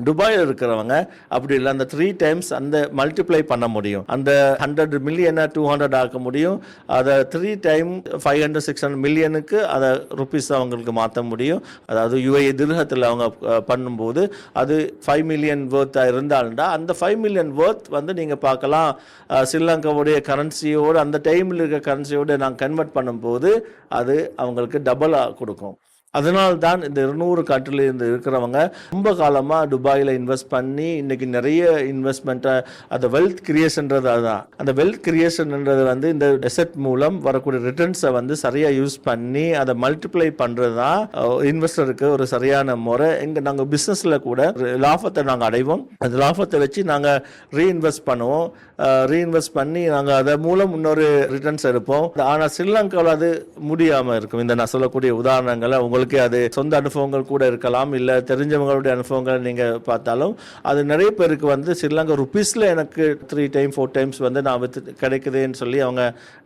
துபாயில் இருக்கிறவங்க அப்படி இல்லை, அந்த 3 டைம்ஸ் அந்த மல்டிப்ளை பண்ண முடியும். அந்த 100 மில்லியனை 200 ஆக்க முடியும். அதை 3 டைம் 500-600 மில்லியனுக்கு அதை ருபீஸ் அவங்களுக்கு மாற்ற முடியும். அதாவது UAE திர்ஹத்தில் அவங்க பண்ணும்போது அது 5 மில்லியன் worth இருந்தால்டா அந்த 5 மில்லியன் worth வந்து நீங்க பார்க்கலாம் ஸ்ரீலங்காவுடைய கரன்சியோடு அந்த டைமில் இருக்க கரன்சியோடு நாங்கள் கன்வெர்ட் பண்ணும்போது அது அவங்களுக்கு டபுளாக கொடுக்கும். அதனால்தான் இந்த 200 கண்ட்ரில இருந்து இருக்கிறவங்க ரொம்ப காலமாக துபாயில் இன்வெஸ்ட் பண்ணி இன்னைக்கு நிறைய இன்வெஸ்ட்மெண்ட்டை அந்த வெல்த் கிரியேஷன்றது அதுதான். அந்த வெல்த் கிரியேஷன்ன்றது வந்து இந்த அசெட் மூலம் வரக்கூடிய ரிட்டர்ன்ஸை வந்து சரியாக யூஸ் பண்ணி அதை மல்டிப்ளை பண்ணுறது தான் இன்வெஸ்டருக்கு ஒரு சரியான முறை. எங்கள் நாங்கள் பிஸ்னஸில் கூட லாபத்தை நாங்கள் அடைவோம். அந்த லாபத்தை வச்சு நாங்கள் ரீஇன்வெஸ்ட் பண்ணுவோம். ரீஇன்வெஸ்ட் பண்ணி நாங்கள் அதை மூலம் இன்னொரு ரிட்டர்ன்ஸ் எடுப்போம். ஆனால் ஸ்ரீலங்காவில் அது முடியாமல் இருக்கும். இந்த நான் சொல்லக்கூடிய உதாரணங்களை உங்களுக்கு அது சொந்த அனுபவங்கள் கூட இருக்கலாம், இல்லை தெரிஞ்சவங்களுடைய அனுபவங்களை நீங்கள் பார்த்தாலும் அது நிறைய பேருக்கு வந்து ஸ்ரீலங்கா ருபீஸில் எனக்கு 3 டைம் 4 டைம்ஸ் வந்து நான் வித்து கிடைக்குதுன்னு சொல்லி அவங்க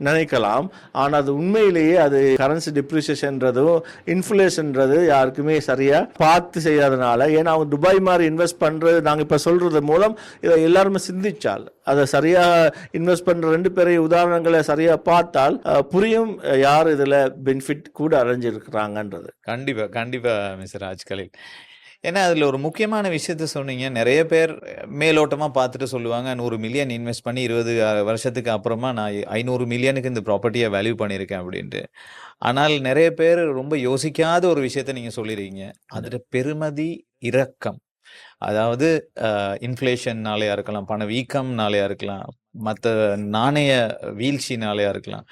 நினைக்கலாம். ஆனால் அது உண்மையிலேயே அது கரன்சி டிப்ரிசியேஷன்றதும் இன்ஃப்ளேஷன்றது யாருக்குமே சரியாக பார்த்து செய்யாதனால, ஏன்னா அவங்க துபாய் மாதிரி இன்வெஸ்ட் பண்ணுறது நாங்கள் இப்போ சொல்கிறது மூலம் இதை எல்லாருமே சிந்திச்சால் அதை சரியாக இன்வெஸ்ட் பண்ணுற 2 பேரையும் உதாரணங்களை சரியாக பார்த்தால் புரியும் யார் இதில் பெனிஃபிட் கூட அடைஞ்சிருக்கிறாங்கன்றது. கண்டிப்பா மிஸ்டர் ராஜ்கலில். ஏன்னா அதில் ஒரு முக்கியமான விஷயத்த சொன்னீங்க. நிறைய பேர் மேலோட்டமாக பார்த்துட்டு சொல்லுவாங்க 100 மில்லியன் இன்வெஸ்ட் பண்ணி 20 வருஷத்துக்கு அப்புறமா நான் 500 மில்லியனுக்கு இந்த ப்ராப்பர்ட்டியை வேல்யூ பண்ணியிருக்கேன் அப்படின்ட்டு. ஆனால் நிறைய பேர் ரொம்ப யோசிக்காத ஒரு விஷயத்த நீங்கள் சொல்லிடுறீங்க. அதில் பெருமதி இறக்கம், அதாவது இன்ஃப்ளேஷன்னாலேயா இருக்கலாம், பண வீக்கம்னாலேயா இருக்கலாம், மற்ற நாணய வீழ்ச்சினாலேயா இருக்கலாம்.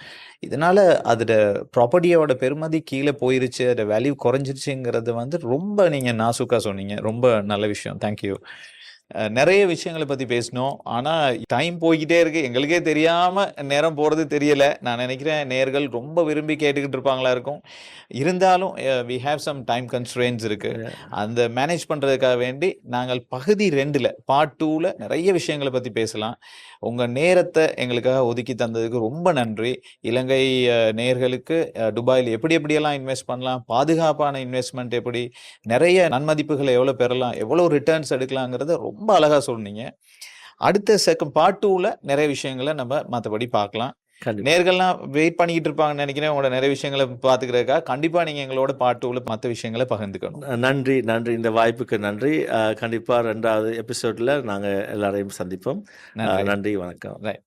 இதனால அதோட ப்ராப்பர்ட்டியோட பெருமதி கீழே போயிருச்சு, அதோட வேல்யூ குறைஞ்சிருச்சுங்கிறது வந்து ரொம்ப நீங்கள் நாசுக்காக சொன்னீங்க. ரொம்ப நல்ல விஷயம். தேங்க்யூ. நிறைய விஷயங்களை பற்றி பேசினோம். ஆனால் டைம் போய்கிட்டே இருக்கு, எங்களுக்கே தெரியாமல் நேரம் போகிறது தெரியலை. நான் நினைக்கிறேன் நேயர்கள் ரொம்ப விரும்பி கேட்டுக்கிட்டு இருப்பாங்களா இருக்கும். இருந்தாலும் we have some time constraints இருக்குது. அந்த மேனேஜ் பண்ணுறதுக்காக வேண்டி நாங்கள் பகுதி 2ல் பார்ட் 2ல் நிறைய விஷயங்களை பற்றி பேசலாம். உங்கள் நேரத்தை எங்களுக்காக ஒதுக்கி தந்ததுக்கு ரொம்ப நன்றி. இலங்கை நேயர்களுக்கு துபாயில் எப்படியெல்லாம் இன்வெஸ்ட் பண்ணலாம், பாதுகாப்பான இன்வெஸ்ட்மெண்ட் எப்படி, நிறைய நன்மதிப்புகளை எவ்வளோ பெறலாம், எவ்வளோ ரிட்டர்ன்ஸ் எடுக்கலாங்கிறத ரொம்ப அழகாக சொன்னீங்க. அடுத்த பார்ட் 2ல் நிறைய விஷயங்களை நம்ம மற்றபடி பார்க்கலாம். நேர்கள்லாம் வெயிட் பண்ணிக்கிட்டு இருப்பாங்கன்னு நினைக்கிறேன் உங்களோட நிறைய விஷயங்களை பார்த்துக்கிறதுக்காக. கண்டிப்பாக நீங்கள் எங்களோட பார்ட் 2ல் மற்ற விஷயங்களை பகிர்ந்துக்கணும். நன்றி. இந்த வாய்ப்புக்கு நன்றி. கண்டிப்பாக 2வது எபிசோடில் நாங்கள் எல்லாரையும் சந்திப்போம். நன்றி, வணக்கம். ரைட்.